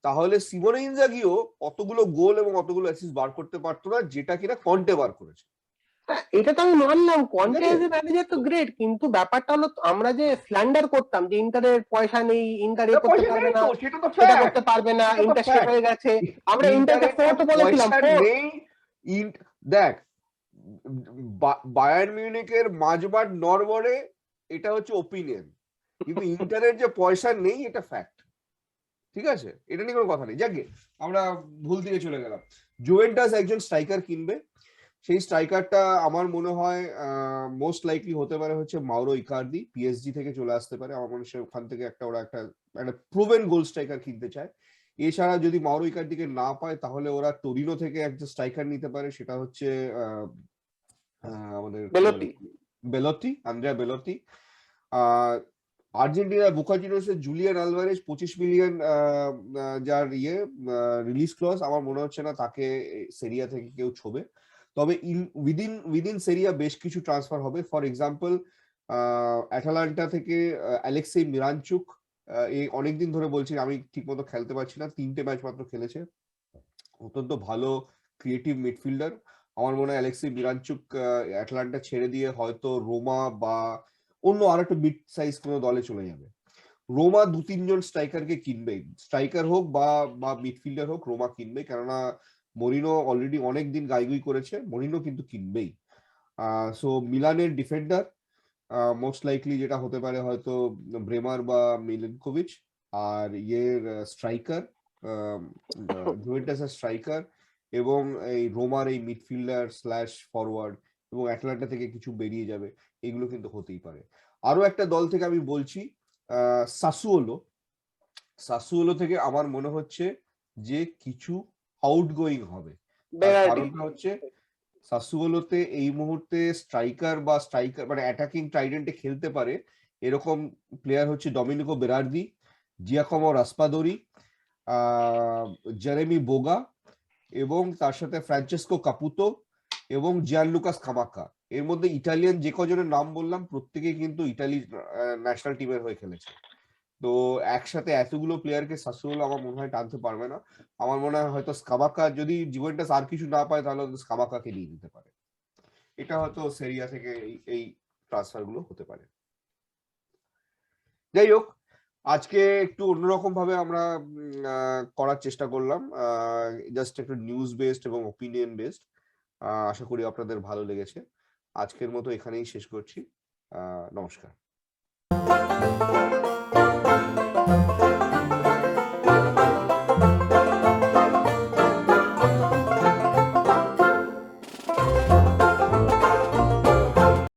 তাহলে সিমোনে ইনজাগিও অতগুলো গোল এবং অতগুলো অ্যাসিস্ট বার করতে পারতো না, যেটা কিনা কন্টে বার করেছে। এটা তো আমি মানলাম, কন্টে এজ এ ম্যানেজার তো গ্রেট, কিন্তু ব্যাপারটা হলো আমরা যে স্ল্যান্ডার করতাম যে ইন্টারের পয়সা নেই, ইন্টার করতে পারবে না, সেটা করতে পারবে না, ইন্টার শেষ হয়ে গেছে, আমরা ইন্টারকে ফোর্থ বলেছিলাম। দেখ, বায়ার্ন মিউনিখের মাঝমাঠ নরবরে এটা হচ্ছে ওপিনিয়ন, কিন্তু ইন্টারের যে পয়সা নেই এটা ফ্যাক্ট, ঠিক আছে? এটা নিয়ে কোনো কথা নেই। যাকে আমরা ভুল দিকে চলে গেলাম। জুভেন্টাস একজন স্ট্রাইকার কিনবে, সেই স্ট্রাইকারটা আমার মনে হয় মোস্ট লাইকলি হতে পারে হচ্ছে মাউরো ইকার্দি, পিএসজি থেকে চলে আসতে পারে। আমার মনে হয় ওখান থেকে ওরা একটা প্রুভেন গোল স্ট্রাইকার কিনতে চায়। এছাড়া যদি মাউরো ইকার্দিকে না পায়, তাহলে ওরা টোরিনো থেকে একটা স্ট্রাইকার নিতে পারে, সেটা হচ্ছে আমাদের বেলোতি, আন্দ্রেয়া বেলোতি। আর্জেন্টিনা বোকা জুনিয়র্সের জুলিয়ান আলভারেজ 25 মিলিয়ন যার রিলিজ ক্লজ, আমার মনে হচ্ছে না তাকে সেরিয়া থেকে কেউ ছোবে। তবে উইদিন সেরিয়া বেশ কিছু ট্রান্সফার হবে। ফর এক্সাম্পল, অ্যাটালান্টা থেকে অ্যালেক্সেই মিরানচুক, এই অনেকদিন ধরে বলছি, আমি ঠিক মতো খেলতে পারছি না, 3টে ম্যাচ মাত্র খেলেছে, অত্যন্ত ভালো ক্রিয়েটিভ মিডফিল্ডার। আমার মনে হয় অ্যালেক্সেই মিরানচুক অ্যাটলান্টা ছেড়ে দিয়ে হয়তো রোমা বা অন্য আরেকটা মিড সাইজ কোনো দলে চলে যাবে। রোমা 2-3 জন স্ট্রাইকারকে কিনবে, স্ট্রাইকার হোক বা মিডফিল্ডার হোক, রোমা কিনবে, কেননা মরিনো অলরেডি অনেকদিন গাইগুই করেছে, মরিনো কিন্তু কিনবেই। সো মিলানের ডিফেন্ডার মোস্ট লাইকলি যেটা হতে পারে হয়তো ব্রেমার বা মিলিনকোভিচ, আর স্ট্রাইকার জুভেন্টাসের স্ট্রাইকার এবং এই রোমার এই মিডফিল্ডার স্ল্যাশ ফরওয়ার্ড, এবং অ্যাটলান্টা থেকে কিছু বেরিয়ে যাবে, এগুলো কিন্তু হতেই পারে। আরো একটা দল থেকে আমি বলছি, সাসুওলো থেকে আমার মনে হচ্ছে যে কিছু আউটগোয়িং হবে। কারণটা হচ্ছে সাসুওলোতে এই মুহূর্তে স্ট্রাইকার মানে অ্যাটাকিং ট্রাইডেন্টে খেলতে পারে এরকম প্লেয়ার হচ্ছে ডমিনিকো বেরার্দি, জিয়াকোমো রাসপাদোরি, জেরেমি বোগা, এবং তার সাথে ফ্রান্সেসকো কাপুতো এবং জিয়ানলুকাস কামাক্কা। এর মধ্যে ইটালিয়ান যে কজনের নাম বললাম প্রত্যেকেই কিন্তু ইটালি ন্যাশনাল টিমের হয়ে খেলেছে। তো একসাথে এতগুলো প্লেয়ারকে সাসুওলো আমার মনে হয় টানতে পারবে না। আমার মনে হয় হয়তো স্কামাকা, যদি জুভেন্টাস আর কিছু না পায়, তাহলে স্কামাকাকে নিয়ে নিতে পারে। এটা হয়তো সেরিয়া থেকে এই ট্রান্সফার গুলো হতে পারে। যাই হোক, আজকে একটু অন্যরকম ভাবে আমরা করার চেষ্টা করলাম, জাস্ট একটু নিউজ বেসড এবং ওপিনিয়ন বেসড। আশা করি আপনাদের ভালো লেগেছে। আজকের মতো এখানেই শেষ করছি। নমস্কার।